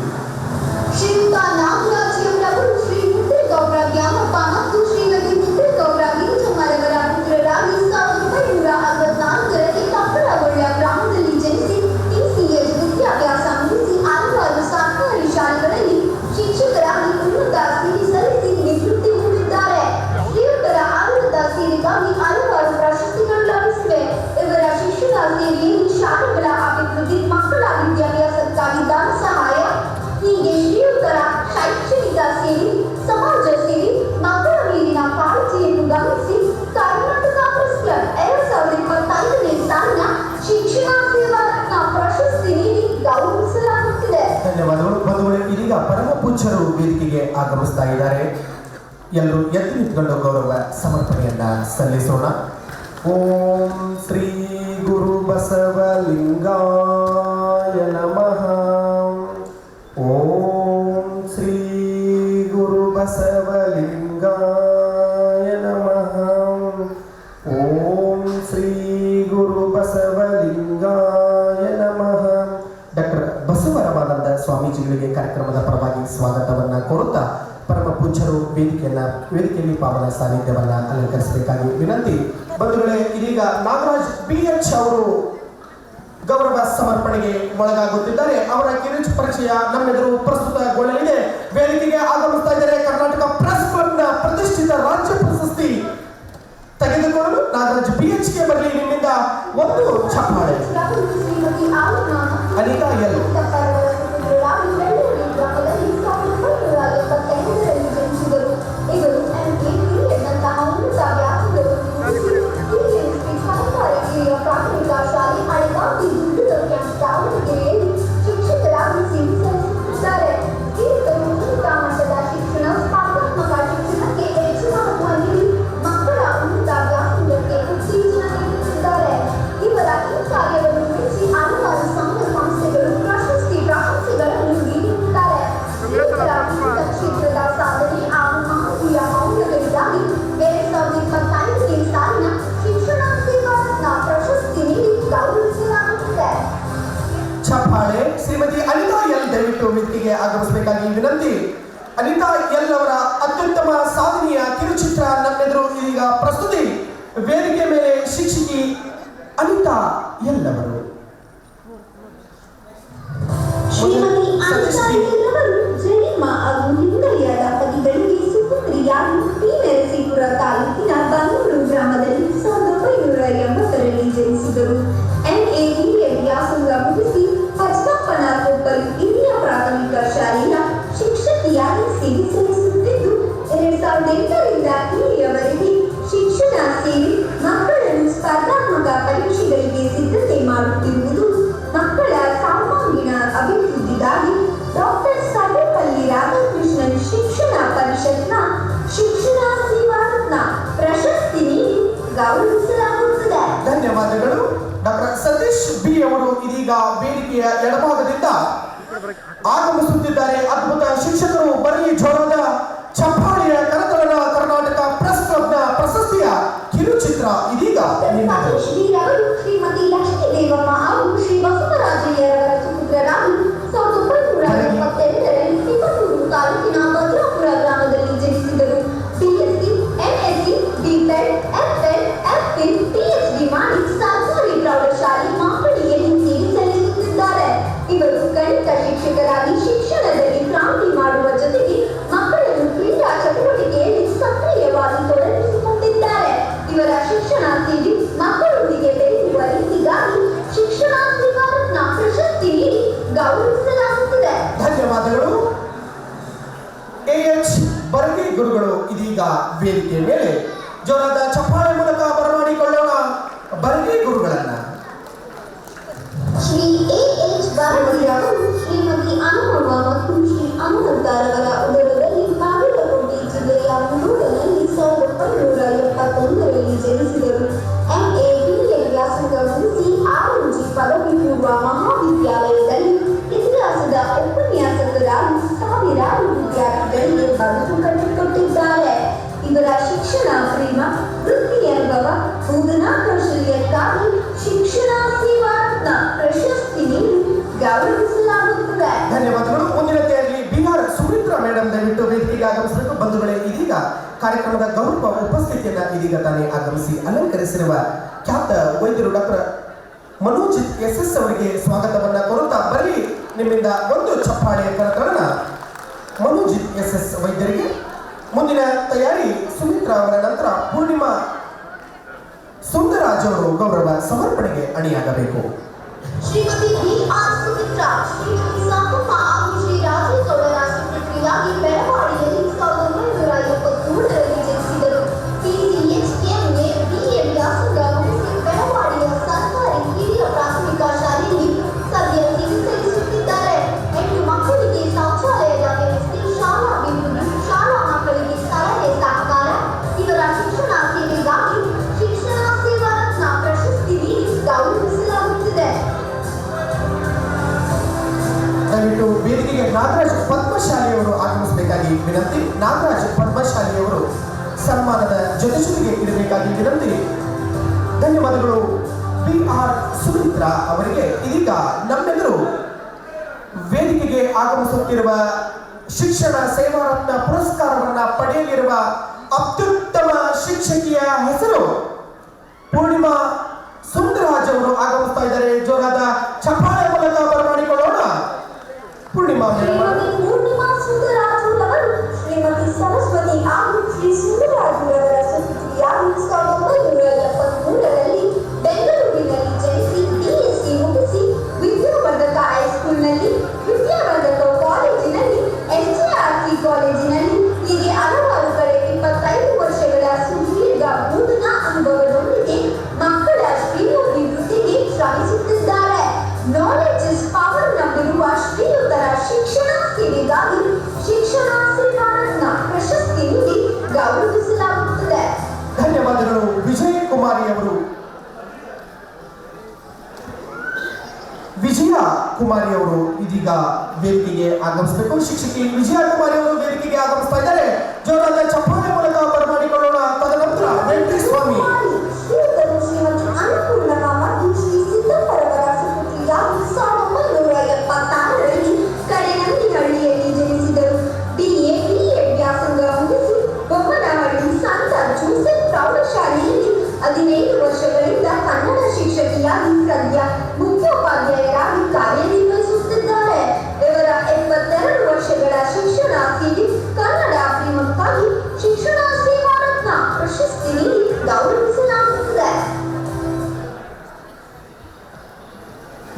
S2: ಶ್ರೀಯುತ ನಾಗರಾಜ್ ಎಂರವರು ಶ್ರೀ ಮುದ್ರೇಗೌಡ ದ್ಯಾಮಪ್ಪ ಮತ್ತು ಶ್ರೀಮತಿ ಮುದ್ರೇಗೌಡ ಗಿರಿಜಮ್ಮರವರ ಪುತ್ರರಾಗಿ 1964ರಲ್ಲಿ ಕಪ್ಪಳಗೊಳ್ಳ ಗ್ರಾಮದಲ್ಲಿ ಜನಿಸಿ TCH ವಿದ್ಯಾಭ್ಯಾಸ ಮುಗಿಸಿ ಹಲವಾರು ಸರ್ಕಾರಿ ಶಾಲೆಗಳಲ್ಲಿ ಶಿಕ್ಷಕರಾಗಿ ಉನ್ನತ ಸೇವೆ ಸಲ್ಲಿಸಿ ನಿವೃತ್ತಿ ಹೊಂದಿದ್ದಾರೆ. ಶ್ರೀಯುತರ ಅನುನ್ನತ ಸೇವೆಗಾಗಿ ಹಲವಾರು ಪ್ರಶಸ್ತಿಗಳು ಲಭಿಸಿವೆ. ಇವರ ಶಿಕ್ಷಣ ಸೇವೆಯಲ್ಲಿ ಶಾಲೆಗಳ ಅಭಿವೃದ್ಧಿ, ಮಕ್ಕಳ ವಿದ್ಯಾಭ್ಯಾಸಕ್ಕಾಗಿ ಧನ ಸಹಾಯ ಹೀಗೆ ಶ್ರೀಯುತರ ಶೈಕ್ಷಣಿಕ ಸೇವೆ, ಸಮಾಜ ಸೇವೆ, ಮಕ್ಕಳ ಮೇಲಿನ ಕಾಳಜಿಯನ್ನು ಗಮನಿಸಿ ಕರ್ನಾಟಕ ಪ್ರೆಸ್ ಕ್ಲಬ್ 2025ನೇ ಸಾಲಿನ ಶಿಕ್ಷಣ ಸೇವಾ ರತ್ನ ಪ್ರಶಸ್ತಿ ನೀಡಿ ಗೌರವಿಸಲಾಗುತ್ತಿದೆ.
S1: ಧನ್ಯವಾದಗಳು ಬಂಧುಗಳೇ. ಇದೀಗ ಪರಮ ಪೂಜ್ಯರು ವೇದಿಕೆಗೆ ಆಗಮಿಸ್ತಾ ಇದ್ದಾರೆ. ಎಲ್ಲರೂ ಎದ್ದು ನಿಂತ್ಕೊಂಡು ಗೌರವ ಸಮರ್ಪಣೆಯನ್ನ ಸಲ್ಲಿಸೋಣ. ಓಂ ಶ್ರೀ ಗುರು ಬಸವಲಿಂಗಾಯ ನಮಃ. ಓಂ ಶ್ರೀ ಗುರು ಬಸವಲಿಂಗಾಯ ನಮಃ. ಓಂ ಶ್ರೀ ಗುರು ಬಸವಲಿಂಗಾಯ ನಮಃ. ಡಾಕ್ಟರ್ ಬಸವರಾಮಾನಂದ ಸ್ವಾಮೀಜಿಗಳಿಗೆ ಕಾರ್ಯಕ್ರಮದ ಪರವಾಗಿ ಸ್ವಾಗತವನ್ನ ಕೋರುತ್ತಾ ಪರಮ ಪೂಜ್ಯರು ವೇದಿಕೆಯಲ್ಲಿ ಪಾವನ ಸಾನ್ನಿಧ್ಯವನ್ನ ಅಲಂಕರಿಸಬೇಕಾಗಿ ವಿನಂತಿ. ಬಂಧುಗಳೇ, ಇದೀಗ ನಾಗರಾಜ್ BH ಅವರು ಗೌರವ ಸಮರ್ಪಣೆಗೆ ಒಳಗಾಗುತ್ತಿದ್ದಾರೆ. ಅವರ ಕಿರುಚು ಪರಿಚಯ ನಮ್ಮೆದುರು ಪ್ರಸ್ತುತಗೊಳ್ಳಲಿದೆ. ವೇದಿಕೆಗೆ ಆಗಮಿಸ್ತಾ ಇದ್ದಾರೆ ಕರ್ನಾಟಕ ಪ್ರೆಸ್ ಕ್ಲಬ್ನ ಪ್ರತಿಷ್ಠಿತ ರಾಜ್ಯ ಪ್ರಶಸ್ತಿ ತೆಗೆದುಕೊಳ್ಳಲು ನಾಗರಾಜ್ BHಗೆ ಬರಲಿ ನಿಮ್ಮಿಂದ ಒಂದು ಚಪ್ಪಾಳೆ. ಅನಿತಾ ಎಲ್.
S2: ಪ್ರಾಥಮಿಕ ಶಾಲೆ ಹಳೆಗಾಂಧಿ ದುಡ್ಡು ಕ್ಯಾಂಪ್ ದಾವಣಗೆರೆಯಲ್ಲಿ ಶಿಕ್ಷಕರಾಗಿ ಸೇವೆ ಸಲ್ಲಿಸುತ್ತಿದ್ದಾರೆ. ಇವರು ಉನ್ನತ ಮಟ್ಟದ ಶಿಕ್ಷಣ, ಸ್ಪರ್ಧಾತ್ಮಕ ಶಿಕ್ಷಣಕ್ಕೆ ಹೆಚ್ಚಿನ ಮಹತ್ವ ನೀಡಿ ಮಕ್ಕಳ ಉನ್ನತ ವ್ಯಾಸಂಗಕ್ಕೆ ಉತ್ತೇಜನ ನೀಡುತ್ತಿದ್ದಾರೆ. ಇವರ ಈ ಕಾರ್ಯವನ್ನು ಮೆಚ್ಚಿ ಹಲವಾರು ಸಂಘ ಸಂಸ್ಥೆಗಳು ಪ್ರಶಂಸೆಗಳನ್ನು ನೀಡಿರುತ್ತಾರೆ. ಇವರ ವಿವಿಧ ಕ್ಷೇತ್ರದ ಸಾಧನೆ ಹಾಗೂ ಮಾನವೀಯ ಮೌಲ್ಯಗಳಿಗಾಗಿ 2025ನೇ ಸಾಲಿನ ಶಿಕ್ಷಣ ಸೇವಾ ರತ್ನ ಪ್ರಶಸ್ತಿ ನೀಡಿ ಗೌರವಿಸಲಾಗುತ್ತಿದೆ.
S1: ಚಪ್ಪಾಳೆ. ಶ್ರೀಮತಿ ಅನಿತಾ ಎಲ್ ದಯವಿಟ್ಟು ವೇದಿಕೆಗೆ ಆಗಮಿಸಬೇಕಾಗಿ ವಿನಂತಿ. ಅನಿತಾ ಎಲ್ ಅವರ ಅತ್ಯುತ್ತಮ ಸಾಧನೆಯ ಕಿರುಚಿತ್ರ ನಮ್ಮೆದುರು ಇದೀಗ ಪ್ರಸ್ತುತಿ. ವೇದಿಕೆ ಮೇಲೆ ಶಿಕ್ಷಕಿ ಅನಿತಾ ಎಲ್ ಅವರು.
S2: ಶ್ರೀಮತಿ ಅನಿತಾ ಎಲ್ ಅವರು ಜನಿಮ ಹಾಗೂ ಲಿಂಗಯ್ಯ ದಂಪತಿಗಳಿಗೆ ಸುಪುತ್ರಿಯಾಗಿ ನರಸೀಪುರ ತಾಲೂಕಿನ ಬನ್ನೂರು ಗ್ರಾಮದಲ್ಲಿ 1980ರಲ್ಲಿ ಜನಿಸಿದರು. MA ಹಿರಿಯ ವ್ಯಾಸಂಗ ಮುಗಿಸಿ ಪಚ್ಚಪ್ಪನ ಕೊಪ್ಪಲು ಹಿರಿಯ ಪ್ರಾಥಮಿಕ ಶಾಲೆಯ ಶಿಕ್ಷಕಿಯಾಗಿ ಸೇವೆ ಸಲ್ಲಿಸುತ್ತಿದ್ದು 2008ರಿಂದ ಇಲ್ಲಿಯವರೆಗೆ ಶಿಕ್ಷಣ ಸೇವೆ, ಮಕ್ಕಳನ್ನು ಸ್ಪರ್ಧಾತ್ಮಕ ಪರೀಕ್ಷೆಗಳಿಗೆ ಸಿದ್ಧತೆ ಮಾಡುತ್ತಿರುವುದು, ಮಕ್ಕಳ ಸರ್ವಾಂಗೀಣ ಅಭಿವೃದ್ಧಿಗಾಗಿ ಡಾಕ್ಟರ್ ಸರ್ವೇಪಲ್ಲಿ ರಾಧಾಕೃಷ್ಣನ್ ಶಿಕ್ಷಣ ಪರಿಷತ್ನ ಶಿಕ್ಷಣ ಸೇವಾ ರತ್ನ ಪ್ರಶಸ್ತಿ ನೀಡಿ ಗೌರವಿಸಲಾಗುತ್ತದೆ.
S1: ಧನ್ಯವಾದಗಳು. ಡಾಕ್ಟರ್ ಸತೀಶ್ B ಅವರು ಇದೀಗ ವೇದಿಕೆಯ ಎಡಭಾಗದಿಂದ ಆಗಮಿಸುತ್ತಿದ್ದಾರೆ. ಅದ್ಭುತ ಶಿಕ್ಷಕರು, ಬರಲಿ ಜೋರಾದ ಚಪ್ಪಾಳೆಯ ಕರತಲನ. ಕರ್ನಾಟಕ ಪ್ರೆಸ್ ಕ್ಲಬ್ನ ಪ್ರಶಸ್ತಿಯ ಕಿರುಚಿತ್ರ ಇದೀಗ ನಿಮ್ಮದು.
S2: ಶ್ರೀಮತಿ ಲಕ್ಷ್ಮೀ ದೇವಮ್ಮ ಹಾಗೂ ಶ್ರೀ ಬಸವರಾಜಯ್ಯರವರ ಸುಪುತ್ರರಾಗಿ 1972ರಲ್ಲಿ ತಿಪಟೂರು ತಾಲೂಕಿನ ಭದ್ರಾಪುರ ಗ್ರಾಮದಲ್ಲಿ ಜನಿಸಿದರು. BSc, MSc, B.Ped, F.Ped, F.Phil, PhD ಮಾಡಿ ಸರ್ಕಾರಿ ಪ್ರೌಢಶಾಲೆ ಮಾಕಳಿಯಲ್ಲಿ ಸೇವೆ ಸಲ್ಲಿಸುತ್ತಿದ್ದಾರೆ. ಇವರು ಗಣಿತ ಶಿಕ್ಷಕರಾಗಿ ಶಿಕ್ಷಣದಲ್ಲಿ ಕ್ರಾಂತಿ ಮಾಡುವ ಜೊತೆಗೆ ಮಕ್ಕಳನ್ನು ಕ್ರೀಡಾ ಚಟುವಟಿಕೆಯಲ್ಲಿ ಸಕ್ರಿಯವಾಗಿ ತೊಡಗಿಸಿಕೊಂಡಿದ್ದಾರೆ. ಇವರ ಶಿಕ್ಷಣ ಸೇವೆ ಮಕ್ಕಳೊಂದಿಗೆ ಬೆರೆಯುವ ರೀತಿಗಾಗಿ ಶಿಕ್ಷಣ ಸೇವಾ ರತ್ನ ಪ್ರಶಸ್ತಿ ನೀಡಿ
S1: ಇದೀಗ ವೇದಿಕೆ ಮೇಲೆ ಜೋರಾದ ಚಪ್ಪಾಳೆ ಮೂಲಕ ಬರಮಾಡಿಕೊಳ್ಳೋಣ ಬರಲಿ ಗುರುಗಳನ್ನ.
S2: ಶ್ರೀ ಎ.ಎಚ್. ಭಾರತೀಯವರು ಶ್ರೀಮತಿ ಅನುಪಮ ಮತ್ತು ಶ್ರೀ ಹನುಮಂತರವರ ಉದರದಲ್ಲಿ ಬಾಗಲಕೋಟೆ ಜಿಲ್ಲೆಯ ಮುನ್ನೂರಿನಲ್ಲಿ 1971ರಲ್ಲಿ ಜನಿಸಿದರು. M.A. B.A. ವ್ಯಾಸಂಗ ಮುಗಿಸಿ RMG ಪದವಿ ಪೂರ್ವ ಮಹಾವಿದ್ಯಾಲಯದಲ್ಲಿ ಇತಿಹಾಸದ ಉಪನ್ಯಾಸಕರಾಗಿ ಸಾವಿರಾರು ವಿದ್ಯಾರ್ಥಿಗಳಿಗೆ ಬದುಕು ಕಟ್ಟಿಕೊಟ್ಟಿದ್ದಾರೆ. ಇವರ ಶಿಕ್ಷಣ ಪ್ರೇಮ, ವೃತ್ತಿ ಅನುಭವ, ಬೋಧನಾ ಕೌಶಲ್ಯಕ್ಕಾಗಿ ಶಿಕ್ಷಣ ಸೇವಾ ರತ್ನ ಪ್ರಶಸ್ತಿ ನೀಡಿ ಗೌರವಿಸಲಾಗುತ್ತದೆ.
S1: ಧನ್ಯವಾದಗಳು. ಮುಂದಿನ ತೇರಲ್ಲಿ ಬಿಆರ್ ಸುಮಿತ್ರಾ ಮೇಡಮ್ ದಯವಿಟ್ಟು ವೇದಿಕೆಗೆ ಆಗಮಿಸಬೇಕು. ಬಂಧುಗಳೇ, ಇದೀಗ ಕಾರ್ಯಕ್ರಮದ ಗೌರವ ಉಪಸ್ಥಿತಿಯನ್ನ ಇದೀಗ ತಾನೇ ಆಗಮಿಸಿ ಅಲಂಕರಿಸಿರುವ ಖ್ಯಾತ ವೈದ್ಯರು ಡಾಕ್ಟರ್ ಮನೋಜಿತ್ ಎಸ್ ಅವರಿಗೆ ಸ್ವಾಗತವನ್ನ ಕೋರುತ್ತಾ ಬರಲಿ ನಿಮ್ಮಿಂದ ಒಂದು ಚಪ್ಪಾಳೆ ಕರಕರಣ ಮನೋಜಿತ್ ಎಸ್ ವೈದ್ಯರಿಗೆ. ಮುಂದಿನ ತಯಾರಿ ಸುಮಿತ್ರಾ ಅವರ ನಂತರ ಪೂರ್ಣಿಮಾ ಸುಂದರಾಜ್ ಅವರು ಗೌರವ ಸಮರ್ಪಣೆಗೆ ಅಣಿಯಾಗಬೇಕು.
S2: ಶ್ರೀಮತಿ ಬಿ.ಆರ್. ಸುಮಿತ್ರಾ, ಶ್ರೀಮತಿ ಸಾಕಮ್ಮ ಹಾಗೂ ಶ್ರೀ ರಾಜೇಶ್ ಅವರ ಸುಪುತ್ರಿಯಾಗಿ ಬೆಳವಾಡಿಯಲ್ಲಿ 1973ರಲ್ಲಿ ಜನಿಸಿದರು. PCHKMA B.A. ವ್ಯಾಸಂಗ ಮುಗಿಸಿ ಬೆಳವಾಡಿಯ ಸರ್ಕಾರಿ ಹಿರಿಯ ಪ್ರಾಥಮಿಕ ಶಾಲೆಯಲ್ಲಿ ಸದ್ಯ ಸೇವೆ ಸಲ್ಲಿಸುತ್ತಿದ್ದಾರೆ. 8 ಮಕ್ಕಳಿಗೆ ಶೌಚಾಲಯದ ವ್ಯವಸ್ಥೆ, ಶಾಲಾ ಅಭಿವೃದ್ಧಿ, ಶಾಲಾ ಮಕ್ಕಳಿಗೆ ಸಲಹೆ ಸಹಕಾರ. ಇವರ ಶಿಕ್ಷಣ ಸೇವೆಗಾಗಿ ಶಿಕ್ಷಣ ಸೇವಾ ರತ್ನ ಪ್ರಶಸ್ತಿ ನೀಡಿ ಗೌರವಿಸಲಾಗುತ್ತಿದೆ.
S1: ದಯವಿಟ್ಟು ವೇದಿಕೆಗೆ ನಾಗರಾಜ್ ಪದ್ಮಶಾಲಿಯವರು ಆಗಮಿಸಬೇಕಾಗಿ ವಿನಂತಿ. ನಾಗರಾಜ್ ಪದ್ಮಶಾಲಿಯವರು ಸನ್ಮಾನದ ಜೊತೆಗೆ ಇರಬೇಕಾಗಿ ವಿನಂತಿ. ಧನ್ಯವಾದಗಳು ಬಿ.ಆರ್. ಸುಮಿತ್ರಾ ಅವರಿಗೆ. ಇದೀಗ ನಮ್ಮೆಲ್ಲರೂ ವೇದಿಕೆಗೆ ಆಗಮಿಸುತ್ತಿರುವ ಶಿಕ್ಷಣ ಸೇವಾ ರತ್ನ ಪುರಸ್ಕಾರವನ್ನ ಪಡೆಯಲಿರುವ ಅತ್ಯುತ್ತಮ ಶಿಕ್ಷಕಿಯ ಹೆಸರು ಪೂರ್ಣಿಮಾ ಸುಂದರಾಜ್ ಅವರು ಆಗಮಿಸ್ತಾ ಇದ್ದಾರೆ. ಜೋರಾದ ಚಪ್ಪಾಳೆ ಮೂಲಕ ಬರಮಾಡಿಕೊಳ್ಳೋಣ. ಪೂರ್ಣಿಮಾ
S2: ಶ್ರೀಮತಿ ಪೂರ್ಣಿಮಾ ಸುಂದರಾಜ್ ಅವರು ಶ್ರೀಮತಿ ಸರಸ್ವತಿ ಹಾಗೂ ಶ್ರೀ ಸುಂದರಾಜ್ ಅವರ ಸುಪುತ್ರಿಯಾಗಿ 1973ರಲ್ಲಿ ಬೆಂಗಳೂರಿನಲ್ಲಿ ಜನಿಸಿ BSc ಮುಗಿಸಿ ವಿದ್ಯಾವರ್ಧಕ ಹೈಸ್ಕೂಲ್ನಲ್ಲಿ, ವಿದ್ಯಾವರ್ಧಕ ಕಾಲೇಜಿನಲ್ಲಿ, SJRC ಕಾಲೇಜಿನಲ್ಲಿ ಹೀಗೆ ಹಲವಾರು ಕಡೆ 25 ವರ್ಷಗಳ ಸುದೀರ್ಘ ಬೋಧನಾ ಅನುಭವದೊಂದಿಗೆ ಮಕ್ಕಳ ಶ್ರೇಯೋಭಿವೃದ್ಧಿಗೆ ಶ್ರಮಿಸುತ್ತಿದ್ದಾರೆ. ನಾಲೆಡ್ಜ್ ಇಸ್ ಪವರ್ ನಂಬಿರುವ ಶ್ರೀಯುತರ ಶಿಕ್ಷಣ ಸೇವೆಗಾಗಿ ಶಿಕ್ಷಣ ಸೇವಾ ರತ್ನ ಪ್ರಶಸ್ತಿ ನೀಡಿ ಗೌರವಿಸಲಾಗುತ್ತದೆ.
S1: ಧನ್ಯವಾದಗಳು. ವಿಜಯ ಕುಮಾರಿ ಅವರು ಇದೀಗ ವೇದಿಕೆಗೆ ಆಗಮಿಸಬೇಕು. ಶಿಕ್ಷಕಿ ವಿಜಯ ಕುಮಾರಿ ಅವರು ವೇದಿಕೆಗೆ ಆಗಮಿಸ್ತಾ ಇದ್ದಾರೆ. ಜೋರಾದ ಚಪ್ಪಾಳೆ ಮೂಲಕ ಬರಮಾಡಿಕೊಳ್ಳೋಣ. ತದನಂತರ ವೆಂಕಟೇಶ ಸ್ವಾಮಿ
S2: ಶ್ರೀಯುತರು ಶ್ರೀಮತಿ ಅನ್ನಪೂರ್ಣಮ್ಮ ಮತ್ತು ಶ್ರೀ ಸಿದ್ದಪ್ಪರವರ ಸುಪುತ್ರಿಯಾಗಿ 1976ರಲ್ಲಿ ಕಡೆನಂದಿಹಳ್ಳಿಯಲ್ಲಿ ಜನಿಸಿದರು. BA ವ್ಯಾಸಂಗ ಮುಗಿಸಿ ಬೊಮ್ಮನಹಳ್ಳಿ ಸಂತ ಜೋಸೆಫ್ ಪ್ರೌಢಶಾಲೆಯಲ್ಲಿ 15 ವರ್ಷಗಳಿಂದ ಕನ್ನಡ ಶಿಕ್ಷಕಿಯಾಗಿ ಸದ್ಯ ಮುಖ್ಯೋಪಾಧ್ಯಾಯರಾಗಿ ಕಾರ್ಯನಿರ್ವಹಿಸುತ್ತಿದ್ದಾರೆ. ಇವರ 72 ವರ್ಷಗಳ ಶಿಕ್ಷಣ ಸೇವೆ, ಕನ್ನಡ ಪ್ರೇಮಕ್ಕಾಗಿ ಶಿಕ್ಷಣ ಸೇವಾ ರತ್ನ ಪ್ರಶಸ್ತಿ ನೀಡಿ ಗೌರವಿಸಲಾಗುತ್ತದೆ.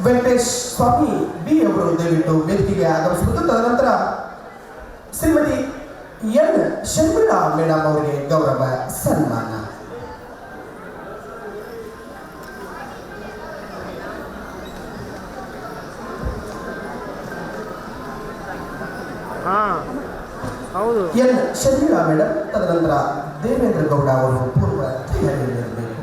S1: ವೆಂಕಟೇಶ್ ಸ್ವಾಮಿ ಬಿ ಅವರು ದಯವಿಟ್ಟು ವೇದಿಕೆಗೆ ಆಗಮಿಸಬೇಕು. ತದನಂತರ ಶ್ರೀಮತಿ ಎನ್ ಶರ್ಮಿಳಾ ಮೇಡಮ್ ಅವರಿಗೆ ಗೌರವ ಸನ್ಮಾನ.
S3: ಹೌದು.
S1: ಎನ್ ಶರ್ಮಿಳಾ ಮೇಡಮ್, ತದನಂತರ ದೇವೇಂದ್ರ ಗೌಡ ಅವರು ಪೂರ್ವ ತಯಾರಿಯಲ್ಲಿರಬೇಕು.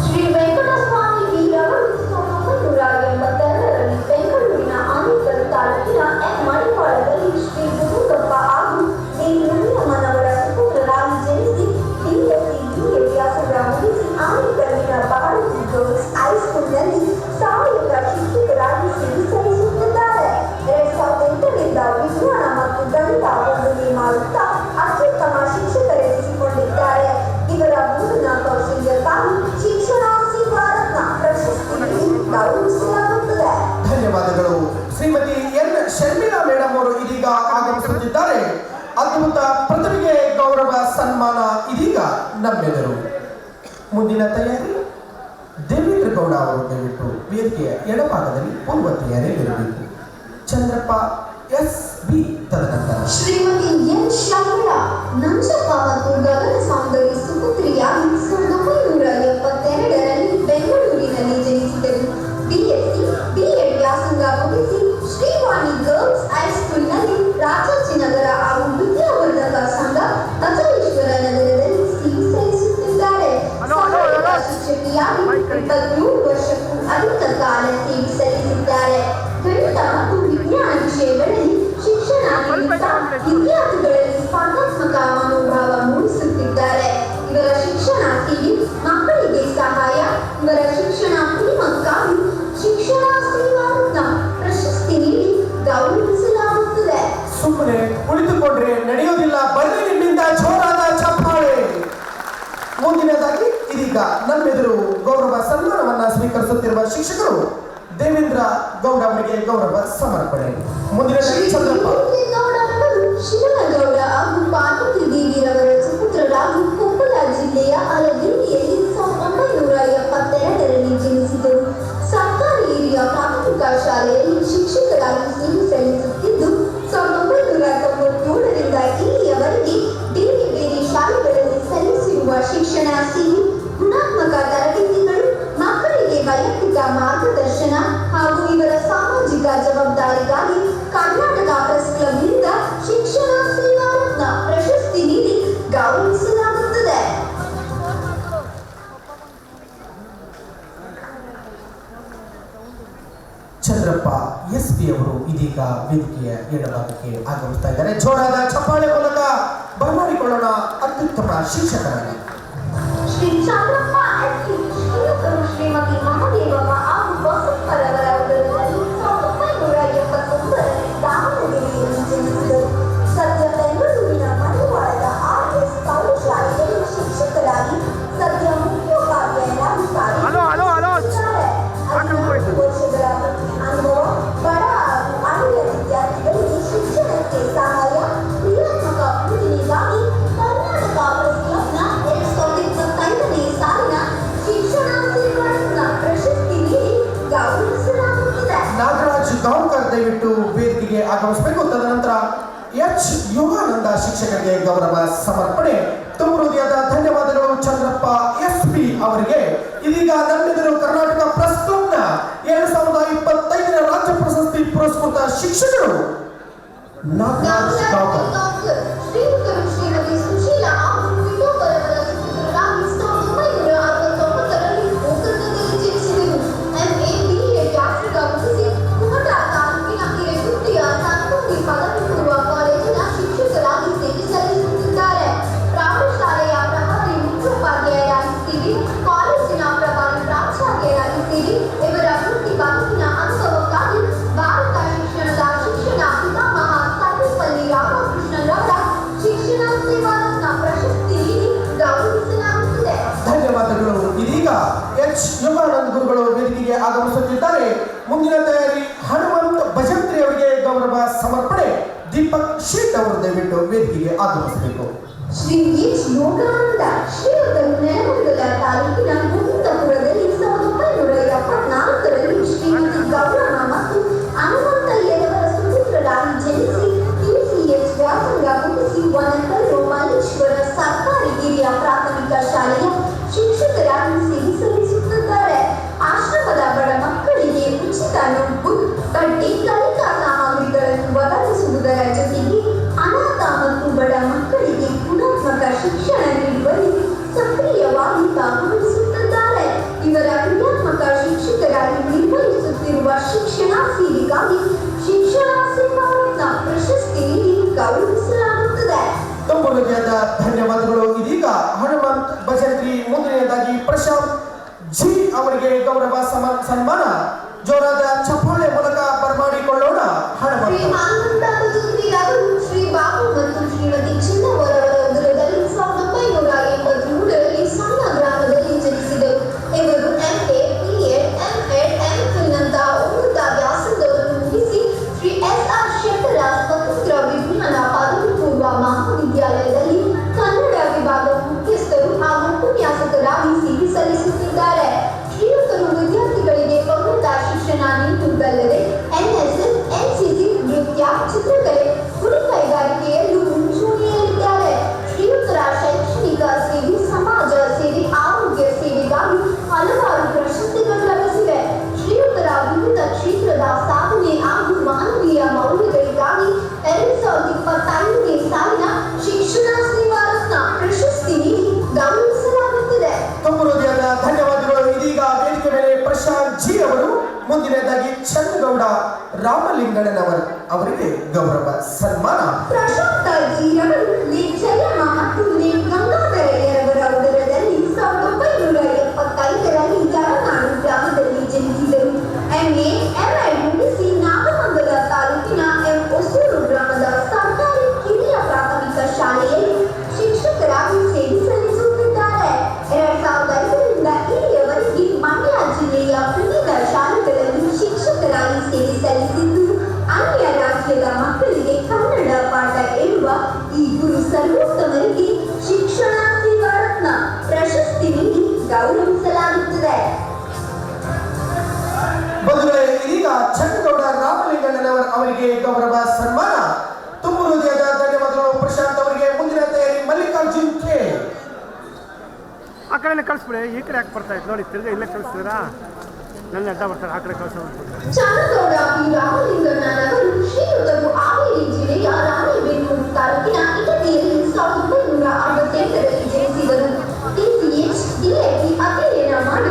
S2: ಶ್ರೀ ವೆಂಕಟಸ್ವಾಮಿ ವೀರವರು 1982ರಲ್ಲಿ ಬೆಂಗಳೂರಿನ ಆನೇಕಲ್ ತಾಲೂಕಿನ ಮಣಿಪಾಳದಲ್ಲಿ ಶ್ರೀ ಗುರುಗಪ್ಪ ಹಾಗೂ ಶ್ರೀ ಮುನಿಯಮ್ಮನವರ ಸುಪುತ್ರರಾಗಿ ಜನಿಸಿ BSc BA ವ್ಯಾಸಂಗ ಮುಗಿಸಿ ಆನೇಕಲ್ಲಿನ ಭಾರತಿ ಗರ್ಲ್ಸ್ ಹೈಸ್ಕೂಲ್ನಲ್ಲಿ ಸಹಾಯಕ ಶಿಕ್ಷಕರಾಗಿ ಸೇವೆ ಸಲ್ಲಿಸುತ್ತಿದ್ದಾರೆ. 2008ರಿಂದ ವಿಜ್ಞಾನ ಮತ್ತು ಗಣಿತ ಬೋಧನೆ ಮಾಡುತ್ತಾ ಅತ್ಯುತ್ತಮ ಶಿಕ್ಷಕರೆನಿಸಿಕೊಂಡಿದ್ದಾರೆ. ಇವರ ಬೋಧನಾ ಕೌಶಲ್ಯಕ್ಕಾಗಿ ಶಿಕ್ಷಣ ಸೇವಾ ರತ್ನ ಪ್ರಶಸ್ತಿ ನೀಡಿ ಗೌರವಿಸಲಾಗುತ್ತದೆ.
S1: ಧನ್ಯವಾದಗಳು. ಶ್ರೀಮತಿ ಎನ್ ಶರ್ಮಿಳಾ ಮೇಡಮ್ ಅವರು ಇದೀಗ ಆಗಮಿಸುತ್ತಿದ್ದಾರೆ. ಅದ್ಭುತ ಪ್ರತಿಭೆಗೆ ಗೌರವ ಸನ್ಮಾನ ಇದೀಗ ನಮ್ಮೆಲ್ಲರೂ. ಮುಂದಿನ ತಯಾರಿ ದೇವೇಂದ್ರ ಗೌಡ ಅವರು ದಯವಿಟ್ಟು ವೇದಿಕೆಯ ಎಡಭಾಗದಲ್ಲಿ ಪೂರ್ವ ತಯಾರಿಯಲ್ಲಿರಬೇಕು. ಚಂದ್ರಪ್ಪ ಎಸ್ ಬಿ, ತದನಂತರ
S2: ಶ್ರೀಮತಿ ಎನ್ ಶರ್ಮಿಳಾ ನಂಜಪ್ಪ ಮತ್ತು ಗಗನ ಸೌಂದರ್ಯ ಸುಪುತ್ರಿಯಾಗಿ 1972ರಲ್ಲಿ ಬೆಂಗಳೂರಿನಲ್ಲಿ ಜನಿಸಿದರು. ಬಿಎಸ್ಸಿ ಬಿಎಡ್ ವ್ಯಾಸಂಗ ಮುಗಿಸಿ ಶ್ರೀವಾಣಿ ಗರ್ಲ್ಸ್ ಹೈಸ್ಕೂಲ್ನಲ್ಲಿ ರಾಜಾಜಿನಗರ ಹಾಗೂ ವಿದ್ಯಾವರ್ಧಕ ಸಂಘ ಬಸವೇಶ್ವರ ನಗರದಲ್ಲಿ ಸೇವೆ ಸಲ್ಲಿಸುತ್ತಿದ್ದಾರೆ. ಸಹಾಯಕ ಶಿಕ್ಷಕಿಯಾಗಿ 23 ವರ್ಷಕ್ಕೂ ಅಧಿಕ ಕಾಲ ಸೇವೆ ಸಲ್ಲಿಸಿದ್ದಾರೆ. ಗಣಿತ ಮತ್ತು ವಿಜ್ಞಾನ ವಿಷಯಗಳಲ್ಲಿ ಶಿಕ್ಷಣ ನೀಡುತ್ತಾ ವಿದ್ಯಾರ್ಥಿಗಳಲ್ಲಿ ಸ್ಪರ್ಧಾತ್ಮಕ ಮನೋಭಾವ ಮೂಡಿಸುತ್ತಿದ್ದಾರೆ. ಇವರ ಶಿಕ್ಷಣ ಸೇವೆ ಮಕ್ಕಳಿಗೆ ಸಹಾಯ. ಇವರ ಶಿಕ್ಷಣ ಪ್ರೇಮಕ್ಕಾಗಿ ಶಿಕ್ಷಣ ಸೇವಾ ರತ್ನ ಪ್ರಶಸ್ತಿ ನೀಡಿ ಗೌರವಿಸಲಾಗುತ್ತದೆ.
S1: ಸುಮ್ಮನೆ ಕುಳಿತುಕೊಂಡ್ರೆ ನಡೆಯೋದಿಲ್ಲ, ಬನ್ನಿ ನಿಮ್ಮಿಂದ ಜೋರಾದ ಚಪ್ಪಾಳೆ. ಮುಂದಿನದಾಗಿ ಇದೀಗ ನಮ್ಮೆದುರು ಗೌರವ ಸನ್ಮಾನವನ್ನ ಸ್ವೀಕರಿಸುತ್ತಿರುವ ಶಿಕ್ಷಕರು ದೇವೇಂದ್ರ ಗೌಡ ಅವರಿಗೆ ಗೌರವ ಸಮರ್ಪಣೆ. ಮುಂದಿನದಾಗಿ ಚಂದ್ರಪ್ಪ
S2: ಶಿವನಗೌಡ ಹಾಗೂ ಪಾರ್ವತಿ ದೇವಿರವರ ಸುಪುತ್ರರಾಗಿ ಕೊಪ್ಪಳ ಜಿಲ್ಲೆಯ ಅಲಗಿರಿಯಲ್ಲಿ 1972ರಲ್ಲಿ ಜನಿಸಿದರು. ಸರ್ಕಾರಿ ಹಿರಿಯ ಪ್ರಾಥಮಿಕ ಶಾಲೆಯಲ್ಲಿ ಶಿಕ್ಷಕರಾಗಿ ಸೇವೆ ಸಲ್ಲಿಸುತ್ತಿದ್ದು 1997ರಿಂದ ಇಲ್ಲಿಯವರೆಗೆ ಬೇರೆ ಬೇರೆ ಶಾಲೆಗಳಲ್ಲಿ ಸಲ್ಲಿಸಿರುವ ಶಿಕ್ಷಣ ಸೇವೆ, ಗುಣಾತ್ಮಕ ತರಬೇತಿಗಳು, ಮಕ್ಕಳಿಗೆ ವೈಯಕ್ತಿಕ ಮಾರ್ಗದರ್ಶನ ಹಾಗೂ ಇವರ ಸಾಮಾಜಿಕ ಜವಾಬ್ದಾರಿಗಾಗಿ ಕರ್ನಾಟಕ ಪ್ರೆಸ್ ಕ್ಲಬ್ನಿಂದ ಶಿಕ್ಷಣ ಸೇವಾ ರತ್ನ ಪ್ರಶಸ್ತಿ ನೀಡಿ ಗೌರವಿಸಲಾಗುತ್ತದೆ.
S1: ಚಂದ್ರಪ್ಪ ಎಸ್ಪಿ ಅವರು ಇದೀಗ ವೇದಿಕೆಯ ಎಡಭಾಗಕ್ಕೆ ಆಗಮಿಸ್ತಾ ಇದ್ದಾರೆ. ಜೋರಾದ ಚಪ್ಪಾಳೆ ಮೂಲಕ ಬರಮಾಡಿಕೊಳ್ಳೋಣ ಅತ್ಯುತ್ತಮ ಶಿಕ್ಷಕರನ್ನು.
S2: ಶ್ರೀ ಚಂದ್ರಪ್ಪ ಎಸ್ಪಿ ಶ್ರೀಯುತರು ಶ್ರೀಮತಿ ಮಹಾದೇವಮ್ಮ ಹಾಗೂ ಬಸಪ್ಪರವರ ಉದರದಲ್ಲಿ 1979ರಲ್ಲಿ ದಾವಣಗೆರೆಯಲ್ಲಿ ಜನಿಸಿದರು. ಸದ್ಯ ಬೆಂಗಳೂರಿನ ಮಡಿವಾಳದ ಆರ್ಎಸ್ ಪ್ರೌಢಶಾಲೆಯಲ್ಲಿ ಶಿಕ್ಷಕರಾಗಿ ಸದ್ಯ ಮುಖ್ಯೋಪಾಧ್ಯಾಯರಾಗಿ ಕಾರ್ಯನಿರ್ವಹಿಸುತ್ತಿದ್ದಾರೆ. 14 ವರ್ಷಗಳ ವೃತ್ತಿ ಅನುಭವ, ಬಡ ಹಾಗೂ ಅಳಿಯ ವಿದ್ಯಾರ್ಥಿಗಳಿಗೆ ಶಿಕ್ಷಣಕ್ಕೆ ಸಹಾಯ, ಕ್ರಿಯಾತ್ಮಕ ಬೋಧನೆಗಾಗಿ ಕರ್ನಾಟಕ ಪ್ರೆಸ್ ಕ್ಲಬ್ನ 2025ನೇ ಸಾಲಿನ ಶಿಕ್ಷಣ ಸೇವಾ ರತ್ನ ಪ್ರಶಸ್ತಿ ನೀಡಿ ಗೌರವಿಸಲಾಗುತ್ತಿದೆ.
S1: ನಾಗರಾಜ್ ಗಾಂವ್ಕರ್ ದಯವಿಟ್ಟು ವೇದಿಕೆಗೆ ಆಗಮಿಸಬೇಕು. ತದನಂತರ ಎಚ್ ಯೋಗಾನಂದ ಶಿಕ್ಷಕರಿಗೆ ಗೌರವ ಸಮರ್ಪಣೆ. ತುಂಬ ಹೃದಯದ ಧನ್ಯವಾದಗಳು ಚಂದ್ರಪ್ಪ ಎಸ್ಪಿ ಅವರಿಗೆ. ಇದೀಗ ನಮ್ಮೆದುರು ಕರ್ನಾಟಕ ಪ್ರೆಸ್ ಕ್ಲಬ್ನ 2025ರ ರಾಜ್ಯ ಪ್ರಶಸ್ತಿ ಪುರಸ್ಕೃತ ಶಿಕ್ಷಕರು ನಾಗರಾಜ್ ಗಾಂವ್ಕರ್.
S2: ಶ್ರೀಯುತರು ಶ್ರೀಮತಿ ಸುಶೀಲಾ ಹಾಗೂ ವಿಠೋಬರವರ ಸುಪುತ್ರರಾಗಿ 1969ರಲ್ಲಿ ಗೋಕರ್ಣದಲ್ಲಿ ಜನಿಸಿದರು. ಎಂಎ ಬಿಎಡ್ ವ್ಯಾಸಂಗ ಮುಗಿಸಿ ಕುಮಟಾ ತಾಲೂಕಿನ ಹಿರೇಗುತ್ತಿಯ ಸಂತೋಷಿ ಪದವಿ ಪೂರ್ವ ಕಾಲೇಜಿನ ಶಿಕ್ಷಕರಾಗಿ ಸೇವೆ ಸಲ್ಲಿಸುತ್ತಿದ್ದಾರೆ. ಪ್ರೌಢಶಾಲೆಯ ಪ್ರಭಾರಿ ಮುಖ್ಯೋಪಾಧ್ಯಾಯರಾಗಿ ಸೇವೆ, ಕಾಲೇಜಿನ ಪ್ರಭಾರಿ ಪ್ರಾಚಾರ್ಯರಾಗಿ ಸೇವೆ. ಇವರ ವೃತ್ತಿ ಬದುಕಿನ ಅನುಭವಕ್ಕಾಗಿ ಭಾರತ ಶಿಕ್ಷಣದ ಶಿಕ್ಷಣ ಪಿತಾಮಹ ಸರ್ವಪಲ್ಲಿ ರಾಮಕೃಷ್ಣರವರ ಶಿಕ್ಷಣ ಸೇವಾ ರತ್ನ ಪ್ರಶಸ್ತಿ ನೀಡಿ ಗೌರವಿಸಲಾಗುತ್ತದೆ.
S1: ಧನ್ಯವಾದಗಳು. ಇದೀಗ ಎಚ್ ಯೋಗಾನಂದ ಗುರುಗಳು ವೇದಿಕೆಗೆ ಆಗಮಿಸುತ್ತಿದ್ದಾರೆ. ಮುಂದಿನ ತಯಾರಿ ಹನುಮಂತ್ ಭಜಂತ್ರಿ ಅವರಿಗೆ ಗೌರವ ಸಮರ್ಪಣೆ. ದೀಪಕ್ ಶೇಟ್ ಅವರು ದಯವಿಟ್ಟು ವೇದಿಕೆಗೆ ಆಗಮಿಸಬೇಕು.
S2: ಶ್ರೀ ಎಚ್ ಯೋಗಾನಂದ ಶ್ರೀಯುತರು ನೆಲಮಂಗಲ ತಾಲೂಕಿನ ಗೋವಿಂದಪುರದಲ್ಲಿ 1974ರಲ್ಲಿ ಶ್ರೀಮತಿ ಗೌರಮ್ಮ ಮತ್ತು ಹನುಮಂತಯ್ಯರವರ ಸುಪುತ್ರರಾಗಿ ಜನಿಸಿ ಪಿಸಿಎಚ್ ವ್ಯಾಸಂಗ ಮುಗಿಸಿ ವನಕಲ್ಲು ಮಲ್ಲೇಶ್ವರ ಸರ್ಕಾರಿ ಹಿರಿಯ ಪ್ರಾಥಮಿಕ ಶಾಲೆಯ ಶಿಕ್ಷಕರಾಗಿ ಸೇವೆ ಸಲ್ಲಿಸುತ್ತಿದ್ದಾರೆ. ಆಶ್ರಮದ ಬಡ ಮಕ್ಕಳಿಗೆ ಉಚಿತ ನೋಟ್ಬುಕ್, ಬಟ್ಟೆ, ಕಲಿಕಾ ಸಾಮಗ್ರಿಗಳನ್ನು ಒದಗಿಸುವುದರ ಜೊತೆಗೆ ಅನಾಥ ಮತ್ತು ಬಡ ಮಕ್ಕಳಿಗೆ ಗುಣಾತ್ಮಕ ಶಿಕ್ಷಣ ನೀಡುವಲ್ಲಿ ಸಕ್ರಿಯವಾಗಿ ಭಾಗವಹಿಸುತ್ತಿದ್ದಾರೆ. ಇವರ ಕ್ರಿಯಾತ್ಮಕ ಶಿಕ್ಷಕರಾಗಿ ನಿರ್ವಹಿಸುತ್ತಿರುವ ಶಿಕ್ಷಣ ಸೇವೆಗಾಗಿ ಶಿಕ್ಷಣ ಸೇವಾ ರತ್ನ ಪ್ರಶಸ್ತಿ ನೀಡಿ ಗೌರವಿಸಲಾಗುತ್ತದೆ.
S1: ತುಂಬ ಹೃದಯದ ಧನ್ಯವಾದಗಳು. ಇದೀಗ ಹನುಮಂತ್ ಭಜಂತ್ರಿ, ಮುಂದಿನದಾಗಿ ಪ್ರಶಾಂತ್ ಜಿ ಅವರಿಗೆ ಗೌರವ ಸನ್ಮಾನ. ಜೋರಾದ ಚಪ್ಪಾಳೆ ಮೂಲಕ ಬರಮಾಡಿಕೊಳ್ಳೋಣ
S2: ಶ್ರೀ ಹನುಮಂತ ಭಜಂತ್ರಿ ಅವರು ಶ್ರೀ ಬಾಬು ಮತ್ತು ಶ್ರೀಮತಿ ಚಿನ್ನವರವರ ಉದರದಲ್ಲಿ 1983ರಲ್ಲಿ ಸಣ್ಣ ಗ್ರಾಮದಲ್ಲಿ ಜನಿಸಿದರು. ಇವರು ಎಂಎ, ಬಿಎಡ್, ಎಂಎಡ್, ಎಂಫಿಲ್ನಂತಹ ಉನ್ನತ ವ್ಯಾಸಂಗವನ್ನು ಮುಗಿಸಿ ಶ್ರೀ ಎಸ್.ಆರ್. ಶೆಟ್ಟರ ಸ್ವತಂತ್ರ ವಿಜ್ಞಾನ ಪದವಿ ಪೂರ್ವ ಮಹಾವಿದ್ಯಾಲಯದಲ್ಲಿ ಕನ್ನಡ ವಿಭಾಗ ಮುಖ್ಯಸ್ಥರು ಹಾಗೂ ಉಪನ್ಯಾಸಕರಾಗಿ ಸೇವೆ ಸಲ್ಲಿಸುತ್ತಿದ್ದಾರೆ. ಶ್ರೀಯುತರು ವಿದ್ಯಾರ್ಥಿಗಳಿಗೆ ಉನ್ನತ ಶಿಕ್ಷಣ ನೀಡುವುದಲ್ಲದೆ ಎನ್ಎಸ್ಎಸ್
S1: ರಾಮಲಿಂಗಣ್ಣನವರ್ ಅವರಿಗೆ ಗೌರವ ಸನ್ಮಾನ.
S2: ಪ್ರಶಾಂತ ಜೀರವರು ಜಯಮ್ಮ ಮತ್ತು ಗಂಗಾಧರಯ್ಯರವರ ಉದರದಲ್ಲಿ 1975ರಲ್ಲಿ ಯರನಾಡು ಗ್ರಾಮದಲ್ಲಿ ಜನಿಸಿದರು. MA ML ಮುಗಿಸಿ ನಾಗಮಂಗಲ ತಾಲೂಕಿನ ಹೊಸೂರು ಗ್ರಾಮದ ಸರ್ಕಾರಿ ಕಿರಿಯ ಪ್ರಾಥಮಿಕ ಶಾಲೆಯಲ್ಲಿ ಶಿಕ್ಷಕರಾಗಿ ಸೇವೆ ಸಲ್ಲಿಸುತ್ತಿದ್ದಾರೆ. 2005ರಿಂದ ಇಲ್ಲಿಯವರೆಗೆ ಮಂಡ್ಯ ಜಿಲ್ಲೆಯ ವಿವಿಧ ಶಾಲೆಗಳಲ್ಲಿ ಶಿಕ್ಷಕರಾಗಿ ಸೇವೆ ಸಲ್ಲಿಸಿದ್ದು, ಅನ್ಯ ರಾಜ್ಯದ ಮಕ್ಕಳಿಗೆ ಕನ್ನಡ ಪಾಠ ಹೇಳುವ ಈ ಗುರು ಸರ್ವೋತ್ತಮರಿಗೆ ಶಿಕ್ಷಣ ಸೇವಾ ರತ್ನ ಪ್ರಶಸ್ತಿ ನೀಡಿ ಗೌರವಿಸಲಾಗುತ್ತದೆ.
S1: ಬಂಧುಗಳೇ, ಇದೀಗ ಚನ್ನಗೌಡ ರಾಮಲಿಂಗಣ್ಣನವರ್ ಅವರಿಗೆ ಗೌರವ ಸನ್ಮಾನ. ತುಂಬ ಹೃದಯದ ಧನ್ಯವಾದಗಳು ಪ್ರಶಾಂತ್ ಅವರಿಗೆ. ಮುಂದಿನ ತಯಾರಿ ಮಲ್ಲಿಕಾರ್ಜುನ್ ಕೆ.
S3: ಆ ಕಡೆ ಕಳಿಸ್ಬಿಡಿ, ಈ ಕಡೆ ಯಾಕೆ ಬರ್ತಾ ಇತ್ತು ನೋಡಿ, ತಿರ್ಗಿ ಇಲ್ಲೇ ಕಳಿಸ್ತೀರಾ? ನನ್ನ ಅಡ್ಡ ಬರ್ತಾರೆ, ಆ ಕಡೆ ಕಳಿಸೋದು.
S2: ಚನ್ನಗೌಡ ಬಿ ರಾಮಲಿಂಗಣ್ಣನವರು ಶ್ರೀಯುತರು ಹಾವೇರಿ ಜಿಲ್ಲೆಯ ರಾಣೆಬೆನ್ನೂರು ತಾಲೂಕಿನ ಇಟಗಿಯಲ್ಲಿ 1968ರಲ್ಲಿ ಜನಿಸಿದರು. TCH DAP ಅಧ್ಯಯನ ಮಾಡಿ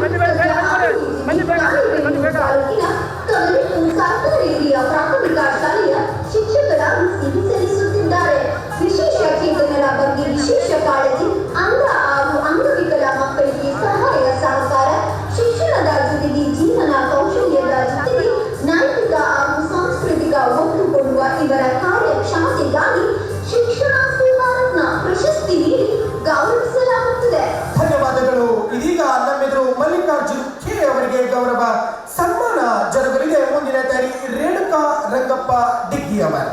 S2: ತಾಲೂಕಿನ ಕಮಲೇಶ್ವರ ಸರ್ಕಾರಿ ಹಿರಿಯ ಪ್ರಾಥಮಿಕ ಶಾಲೆಯ ಶಿಕ್ಷಕರಾಗಿ ಸೇವೆ ಸಲ್ಲಿಸುತ್ತಿದ್ದಾರೆ. ವಿಶೇಷ ಚೇತನರ ಬಗ್ಗೆ ವಿಶೇಷ ಕಾಳಜಿ, ಅಂಧ ಹಾಗೂ ಅಂಗವಿಕಲ ಮಕ್ಕಳಿಗೆ ಸಹಾಯ ಸಹಕಾರ, ಶಿಕ್ಷಣದ ಜೊತೆಗೆ ಜೀವನ ಕೌಶಲ್ಯದ ಜೊತೆಗೆ ನೈತಿಕ ಹಾಗೂ ಸಾಂಸ್ಕೃತಿಕ ಒತ್ತು ಕೊಡುವ ಇವರ ಕಾರ್ಯಕ್ಷಮತೆಗಾಗಿ ಶಿಕ್ಷಣ ಸೇವಾ ರತ್ನ ಪ್ರಶಸ್ತಿ ನೀಡಿ ಗೌರವಿಸಲಾಗುತ್ತದೆ.
S1: ಧನ್ಯವಾದಗಳು. ಇದೀಗ ನಮ್ಮೆದುರು ಮಲ್ಲಿಕಾರ್ಜುನ್ ಕೆ ಅವರಿಗೆ ಗೌರವ ಸನ್ಮಾನ ಜರುಗಲಿದೆ. ಮುಂದಿನ ತಯಾರಿ ರೇಣುಕಾ ರಂಗಪ್ಪ ಡಿಗ್ಗಿ ಅವರ.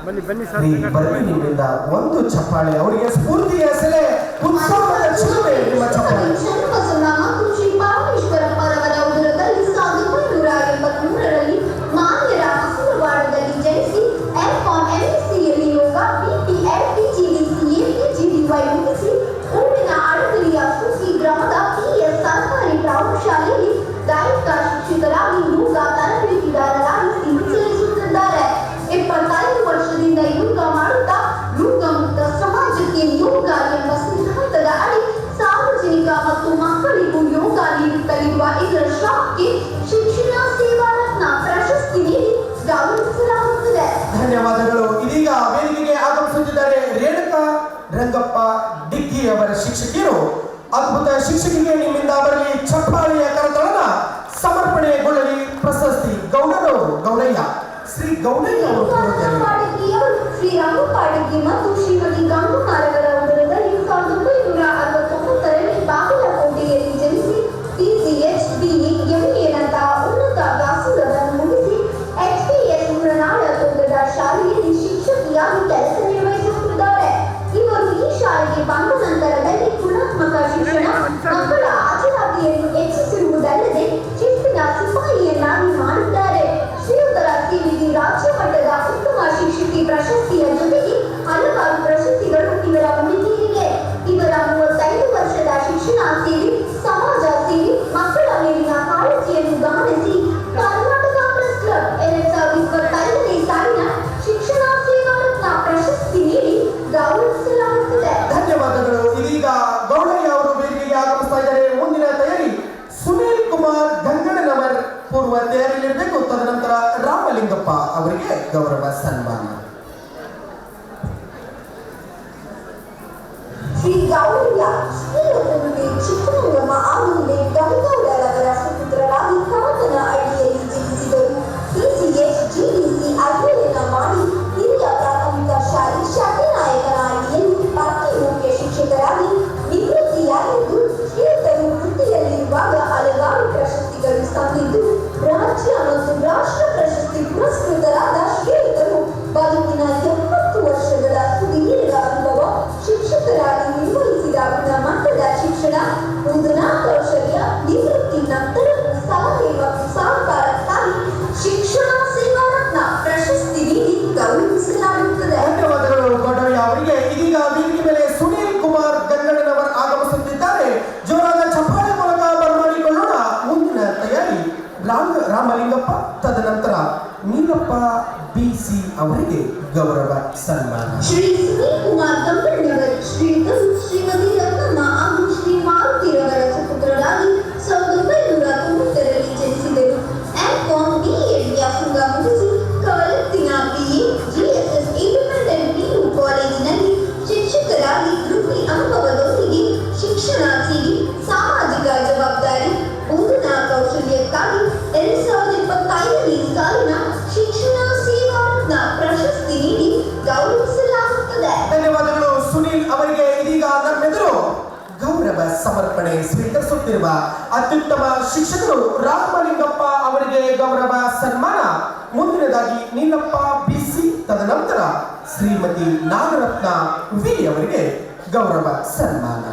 S3: ಬನ್ನಿ ಬನ್ನಿ ಸರ್.
S1: ಬರಲಿ ನಿಮ್ಮಿಂದ ಒಂದು ಚಪ್ಪಾಳೆ. ಅವರಿಗೆ ಸ್ಫೂರ್ತಿಯ ಸೆಲೆ, ಉತ್ಸಾಹದ ಚಿಲುಮೆ ನಿಮ್ಮ ಚಪ್ಪಾಳೆ.
S2: ಚನ್ನಬಸವಣ್ಣ ಮತ್ತು ಶ್ರೀ ಪಾರ್ವತೀಶ್ವರಪ್ಪರವರ ಉದರದಲ್ಲಿ 1983ರಲ್ಲಿ ಮಾನ್ಯರ ಮಸೂರವಾಡದಲ್ಲಿ ಜನಿಸಿ M.Com MSCಯಲ್ಲಿ ಯೋಗ, BPL, PGDCA, PGDY ಮುಗಿಸಿ ಊರಿನ ಅಡಗಲಿಯ ಸುಸಿ ಗ್ರಾಮದ PS ಸರ್ಕಾರಿ ಪ್ರೌಢಶಾಲೆಯಲ್ಲಿ ದೈಹಿಕ ಶಿಕ್ಷಕರಾಗಿ ಯೋಗ ತರಬೇತಿದಾರರಾಗಿ ಸೇವೆ ಸಲ್ಲಿಸುತ್ತಿದ್ದಾರೆ. 75 ವರ್ಷದಿಂದ ಯೋಗ ಮಾಡುತ್ತಾ ಯೋಗ ಮುಕ್ತ ಸಮಾಜಕ್ಕೆ ಯೋಗ ಎಂಬ ಸಿದ್ಧಾಂತದ ಅಡಿ ಸಾರ್ವಜನಿಕ ಮತ್ತು ಮಕ್ಕಳಿಗೂ ಯೋಗ ನೀಡುತ್ತಲಿರುವ ಇದರ ಶ್ರಮಕ್ಕೆ ಶಿಕ್ಷಣ ಸೇವಾ ರತ್ನ ಪ್ರಶಸ್ತಿ ನೀಡಿ ಗೌರವಿಸಲಾಗುತ್ತದೆ.
S1: ಧನ್ಯವಾದಗಳು. ಇದೀಗ ವೇದಿಕೆಗೆ ಆಗಮಿಸುತ್ತಿದ್ದಾರೆ ರೇಣುಕಾ ರಂಗಪ್ಪ ಡಿಗ್ಗಿ ಅವರ ಶಿಕ್ಷಕಿಯರು. ಅದ್ಭುತ ಶಿಕ್ಷಕಿಗೆ ನಿಮ್ಮಿಂದ ಬರಲಿ ಚಪ್ಪಾಳೆಯ ಕರತಳನ ಸಮರ್ಪಣೆಗೊಳ್ಳಲಿ. ಪ್ರಶಸ್ತಿ ಗೌಡರವರು ಗೌಡಯ್ಯ, ಶ್ರೀ ಗೌಡಯ್ಯ ಅವರು.
S2: ಶ್ರೀ ರಂಗಪಾಡಿಗೆ ಮತ್ತು ಶ್ರೀಮತಿ ಗಂಗುಮಾರವರ ಉದರದಲ್ಲಿ 1969ರಲ್ಲಿ ಬಾಗಲಕೋಟೆಯಲ್ಲಿ ಜನಿಸಿ TCH BE MA ನಂತಹ ಉನ್ನತ ವ್ಯಾಸಂಗವನ್ನು ಮುಗಿಸಿ HPS ಮೃಣಾಳ ತೋಟದ ಶಾಲೆಯಲ್ಲಿ ಶಿಕ್ಷಕಿಯಾಗಿ ಕೆಲಸ ನಿರ್ವಹಿಸುತ್ತಿದ್ದಾರೆ. ಇವರು ಈ ಶಾಲೆಗೆ ಬಂದ ನಂತರದಲ್ಲಿ ಗುಣಾತ್ಮಕ ಶಿಕ್ಷಣ, ಮಕ್ಕಳ ಹಾಜರಾತಿಯನ್ನು ಹೆಚ್ಚಿಸಿರುವುದಲ್ಲದೆ ಶಿಸ್ತಿನ ಸಿಪಾಯಿಯನ್ನಾಗಿ ಮಾಡಿದ್ದಾರೆ. ಶ್ರೀಯುತರ ಸೇವೆಗೆ ರಾಜ್ಯ ಮಟ್ಟದ ಉತ್ತಮ ಶಿಕ್ಷಕಿ ಪ್ರಶಸ್ತಿಯ ಜೊತೆಗೆ ಹಲವಾರು ಪ್ರಶಸ್ತಿಗಳು ಇವರ ಮುಡಿಗೇರಿವೆ. ಇವರ 35 ವರ್ಷದ ಶಿಕ್ಷಣ ಸೇವೆ, ಸಮಾಜ ಸೇವೆ, ಮಕ್ಕಳ ಮೇಲಿನ ಕಾಳಜಿಯನ್ನು ಗಮನಿಸಿ ಕರ್ನಾಟಕ ಪ್ರೆಸ್ ಕ್ಲಬ್ 2025ನೇ ಸಾಲಿನ ಶಿಕ್ಷಣ ಸೇವಾ ರತ್ನ ಪ್ರಶಸ್ತಿ ನೀಡಿ ಗೌರವಿಸಲಾಗುತ್ತದೆ.
S1: ಧನ್ಯವಾದಗಳು. ಇದೀಗ ಗೌಡಯ್ಯ ಅವರು ವೇದಿಕೆಗೆ ಆಗಮಿಸ್ತಾ ಇದ್ದಾರೆ. ಮುಂದಿನ ತಯಾರಿ ಸುನೀಲ್ ಕುಮಾರ್ ಗಂಗಣ್ಣನವರ್ ಪೂರ್ವ ತಯಾರಿಯಲ್ಲಿರಬೇಕು. ತದನಂತರ ರಾಮಲಿಂಗಪ್ಪ ಅವರಿಗೆ ಗೌರವ ಸನ್ಮಾನ.
S2: ಶ್ರೀ ಗೌಡಯ್ಯ ಶ್ರೀರತ್ನಗುಡಿ ಚಿಕ್ಕರಂಗಮ್ಮ ಆಮೇಲೆ ಗಂಗೌಡರವರ ಸುಪುತ್ರರಾಗಿ ಕಾಮನ ಅಡಿಯಲ್ಲಿ ಜನಿಸಿದರು. TCH GDC ಅಧ್ಯಯನ ಮಾಡಿ ಹಿರಿಯ ಪ್ರಾಥಮಿಕ ಶಾಲೆ ಶಕ್ತಿನಾಯಕನ ಅಡಿಯಲ್ಲಿ ಪತ್ನಿ ಮುಖ್ಯ ಶಿಕ್ಷಕರಾಗಿ ನಿವೃತ್ತಿಯಾಗಿದ್ದು, ಶ್ರೀಯುತರು ವೃತ್ತಿಯಲ್ಲಿರುವಾಗ ಹಲವಾರು ಪ್ರಶಸ್ತಿಗಳು ಸಂದಿದ್ದು ರಾಜ್ಯ ಮತ್ತು ರಾಷ್ಟ್ರ ಪ್ರಶಸ್ತಿ ಪುರಸ್ಕೃತರಾದ ಶ್ರೀಯುತರು ಬದುಕಿನ 70 ವರ್ಷಗಳ ಸುದೀರ್ಘ ಅನುಭವ, ಶಿಕ್ಷಕರಾಗಿ ನಿರ್ವಹಿಸಿದ ಗುಣಮಟ್ಟದ ಶಿಕ್ಷಣ, ಬೋಧನಾ ಕೌಶಲ್ಯ, ನಿವೃತ್ತಿ ನಂತರವೂ ಸಲಹೆ ಮತ್ತು ಸಹಕಾರಕ್ಕಾಗಿ ಶಿಕ್ಷಣ ಸೇವಾ ರತ್ನ ಪ್ರಶಸ್ತಿ ನೀಡಿ ಗೌರವಿಸಲಾಗುತ್ತದೆ.
S1: ಧನ್ಯವಾದಗಳು ಗೌಡಯ್ಯ ಅವರಿಗೆ. ಇದೀಗ ವೇದಿಕೆ ಮೇಲೆ ಸುನೀಲ್ ಕುಮಾರ್ ಗಂಗಣ್ಣನವರ್ ಆಗಮಿಸುತ್ತಿದ್ದಾರೆ. ಜೋರಾದ ಚಪ್ಪಾಳೆ ಮೂಲಕ ಬರಮಾಡಿಕೊಳ್ಳೋಣ. ಮುಂದಿನ ತಯಾರಿ ರಾಮಲಿಂಗಪ್ಪ, ತದನಂತರ ನೀಲಪ್ಪ BC ಅವರಿಗೆ ಗೌರವ ಸನ್ಮಾನ.
S2: ಶ್ರೀ ಸುನೀಲ್ ಕುಮಾರ್ ಗಂಗಣ್ಣನವರ್ ಶ್ರೀಯುತರು ಶ್ರೀಮತಿ ರತ್ನಮ್ಮ ಹಾಗೂ ಶ್ರೀ ಮಾರುತಿರವರ ಸುಪುತ್ರರಾಗಿ
S1: ಸಮರ್ಪಣೆ ಸ್ವೀಕರಿಸುತ್ತಿರುವ ಅತ್ಯುತ್ತಮ ಶಿಕ್ಷಕರು ರಾಮಲಿಂಗಪ್ಪ ಅವರಿಗೆ ಗೌರವ ಸನ್ಮಾನ. ಮುಂದಿನದಾಗಿ ನೀಲಪ್ಪ ಬಿಸಿ, ತದನಂತರ ಶ್ರೀಮತಿ ನಾಗರತ್ನ ವಿ ಅವರಿಗೆ ಗೌರವ ಸನ್ಮಾನ.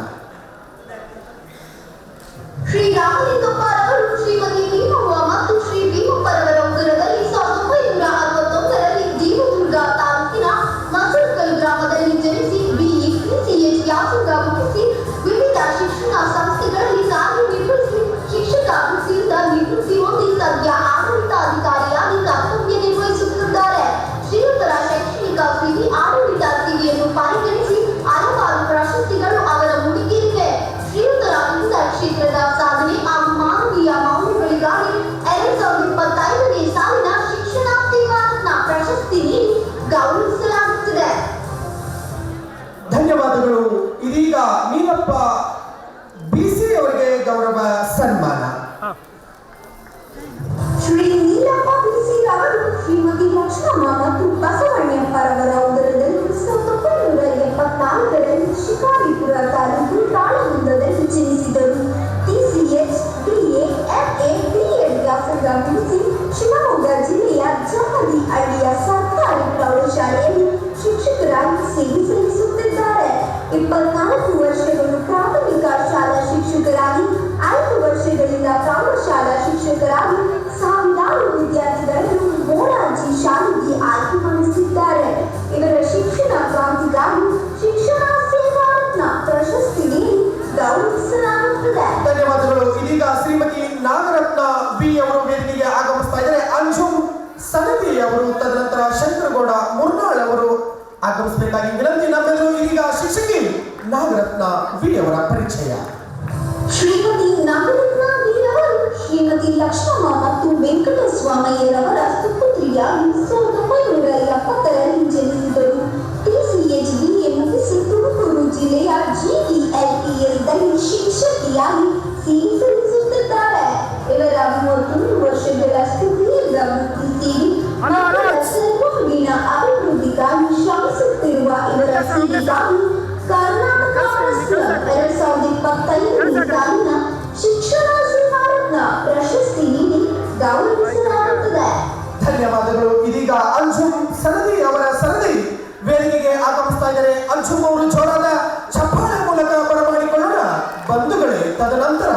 S2: ಶ್ರೀ ರಾಮಲಿಂಗಪ್ಪರವರು ಶ್ರೀಮತಿ ಭೀಮವ್ವ ಮತ್ತು ಶ್ರೀ ಭೀಮಪ್ಪರವರ ಉದರದಲ್ಲಿ 1961ರಲ್ಲಿ ದೇವದುರ್ಗ ತಾಲೂಕಿನ ಮಸೂರ್ಕಲ್ ಗ್ರಾಮದಲ್ಲಿ ಜನಿಸಿ BE PCH ವ್ಯಾಸಂಗ ಮುಗಿಸಿ ವಿವಿಧ ಶಿಕ್ಷಣ ಸಂಸ್ಥೆಗಳಲ್ಲಿ ಕಾರ್ಯನಿರ್ವಹಿಸಿ ಶಿಕ್ಷಕ ವೃತ್ತಿಯಿಂದ ನಿವೃತ್ತಿ ಹೊಂದಿ ಸದ್ಯ ಆಡಳಿತಾಧಿಕಾರಿಯಾಗಿ ಕರ್ತವ್ಯ ನಿರ್ವಹಿಸುತ್ತಿದ್ದಾರೆ. ಶ್ರೀಯುತರ ಶೈಕ್ಷಣಿಕ ಸ್ಥಿತಿ, ಆಡಳಿತ ಸ್ಥಿತಿಯನ್ನು ಪರಿಗಣಿಸಿ ಹಲವಾರು ಪ್ರಶಸ್ತಿಗಳು ಅವರ ಮುಡಿಗೇರಿವೆ. ಶ್ರೀಯುತರ ವಿವಿಧ ಕ್ಷೇತ್ರದ ಸಾಧನೆ ಹಾಗೂ ಮಾನವೀಯ ಮೌಲ್ಯಗಳಿಗಾಗಿ 2025ನೇ ಸಾಲಿನ ಶಿಕ್ಷಣ ಸೇವಾ ರತ್ನ ಪ್ರಶಸ್ತಿ ನೀಡಿ ಗೌರವಿಸಲಾಗುತ್ತಿದೆ.
S1: ಧನ್ಯವಾದಗಳು. ಇದೀಗ ನೀಲಪ್ಪ ಬಿಸಿ ಅವರಿಗೆ ಗೌರವ ಸನ್ಮಾನ.
S2: ಶ್ರೀ ನೀಲಪ್ಪ ಬಿಸಿ ಅವರು ಶ್ರೀಮತಿ ಲಕ್ಷ್ಮಮ್ಮ ಮತ್ತು ಬಸವಣ್ಣಪ್ಪರವರ ಉದರದಲ್ಲಿ 1974ರಲ್ಲಿ ಶಿಕಾರಿಪುರ ತಾಲೂಕು ತಾಳಗುಂದದಲ್ಲಿ ಜನಿಸಿದರು. TCH, BA, MA, BEd ವ್ಯಾಸಂಗ ಮುಗಿಸಿ ಶಿವಮೊಗ್ಗ ಜಿಲ್ಲೆಯ ಜಮದಿ ಹಳ್ಳಿಯ ಸರ್ಕಾರಿ ಪ್ರೌಢಶಾಲೆಯಲ್ಲಿ ಶಿಕ್ಷಕರಾಗಿ ಸೇವೆ ಸಲ್ಲಿಸುತ್ತಿದ್ದಾರೆ. 24 ವರ್ಷಗಳು ಪ್ರಾಥಮಿಕ ಶಾಲಾ ಶಿಕ್ಷಕರಾಗಿ, 5 ವರ್ಷಗಳಿಂದ ಪ್ರೌಢಶಾಲಾ ಶಿಕ್ಷಕರಾಗಿ ಸಾವಿರಾರು ವಿದ್ಯಾರ್ಥಿಗಳನ್ನು ಮೋರಾರ್ಜಿ ಶಾಲೆಗೆ ಆಯ್ಕೆ ಮಾಡಿಸಿದ್ದಾರೆ. ಇವರ ಶಿಕ್ಷಣ ಕ್ರಾಂತಿಗಾಗಿ ಶಿಕ್ಷಣ ಸೇವಾ ರತ್ನ ಪ್ರಶಸ್ತಿ ನೀಡಿ ಗೌರವಿಸಲಾಗುತ್ತದೆ.
S1: ಧನ್ಯವಾದಗಳು. ಇದೀಗ ಶ್ರೀಮತಿ ನಾಗರತ್ನ ಬಿ ಅವರು ವೇದಿಕೆಗೆ ಆಗಮಿಸ್ತಾ ಇದ್ದಾರೆ. ಅಂಜುಮ್ ಸನದಿ ಅವರು, ತದನಂತರ ಶಂಕರಗೌಡ ಮುರ್ನಾಳ್ ಅವರು ಆಗಮಿಸಬೇಕಾಗಿ ವಿನಂತಿ. ನಮ್ಮೆಲ್ಲರೂ ಇದೀಗ ಶಿಕ್ಷಕಿ ನಾಗರತ್ನ ವಿ ಅವರ ಪರಿಚಯ.
S2: ಶ್ರೀಮತಿ ನಾಗರತ್ನ ವೀರವರು ಶ್ರೀಮತಿ ಲಕ್ಷ್ಮಮ್ಮ ಮತ್ತು ವೆಂಕಟಸ್ವಾಮಯ್ಯರವರ ಸುಪುತ್ರಿಯಾಗಿ 1970ರಲ್ಲಿ ಜನಿಸಿದರು. TCH BA ಮುಗಿಸಿ ತುಮಕೂರು ಜಿಲ್ಲೆಯ GTLPSದಲ್ಲಿ ಶಿಕ್ಷಕಿಯಾಗಿ ಸೇವೆ ಸಲ್ಲಿಸುತ್ತಿದ್ದಾರೆ. ಇವರ 33 ವರ್ಷಗಳಷ್ಟು ದೀರ್ಘ ವೃತ್ತಿ ಸೇರಿ ಮಕ್ಕಳ ಸರ್ವಾಂಗೀಣ ಅಭಿವೃದ್ಧಿಗಾಗಿ ಶ್ರಮಿಸುತ್ತಿರುವ ಇವರ ಸೇವೆಗಾಗಿ ಕರ್ನಾಟಕ ರಾಷ್ಟ್ರ 2025ನೇ ಸಾಲಿನ ಶಿಕ್ಷಣ ಸೇವಾ ರತ್ನ ಪ್ರಶಸ್ತಿ ನೀಡಿ ಗೌರವಿಸಲಾಗುತ್ತದೆ.
S1: ಧನ್ಯವಾದಗಳು. ಇದೀಗ ಅಂಜುಮ್ ಸನದಿ ಅವರ ಸನದಿ ವೇದಿಕೆಗೆ ಆಗಮಿಸ್ತಾ ಇದ್ದಾರೆ. ಅಂಜುಮ್ ಅವರು ಜೋರಾದ ಚಪ್ಪಾಳೆ ಮೂಲಕ ಬರಮಾಡಿಕೊಳ್ಳೋಣ. ಬಂಧುಗಳೇ, ತದನಂತರ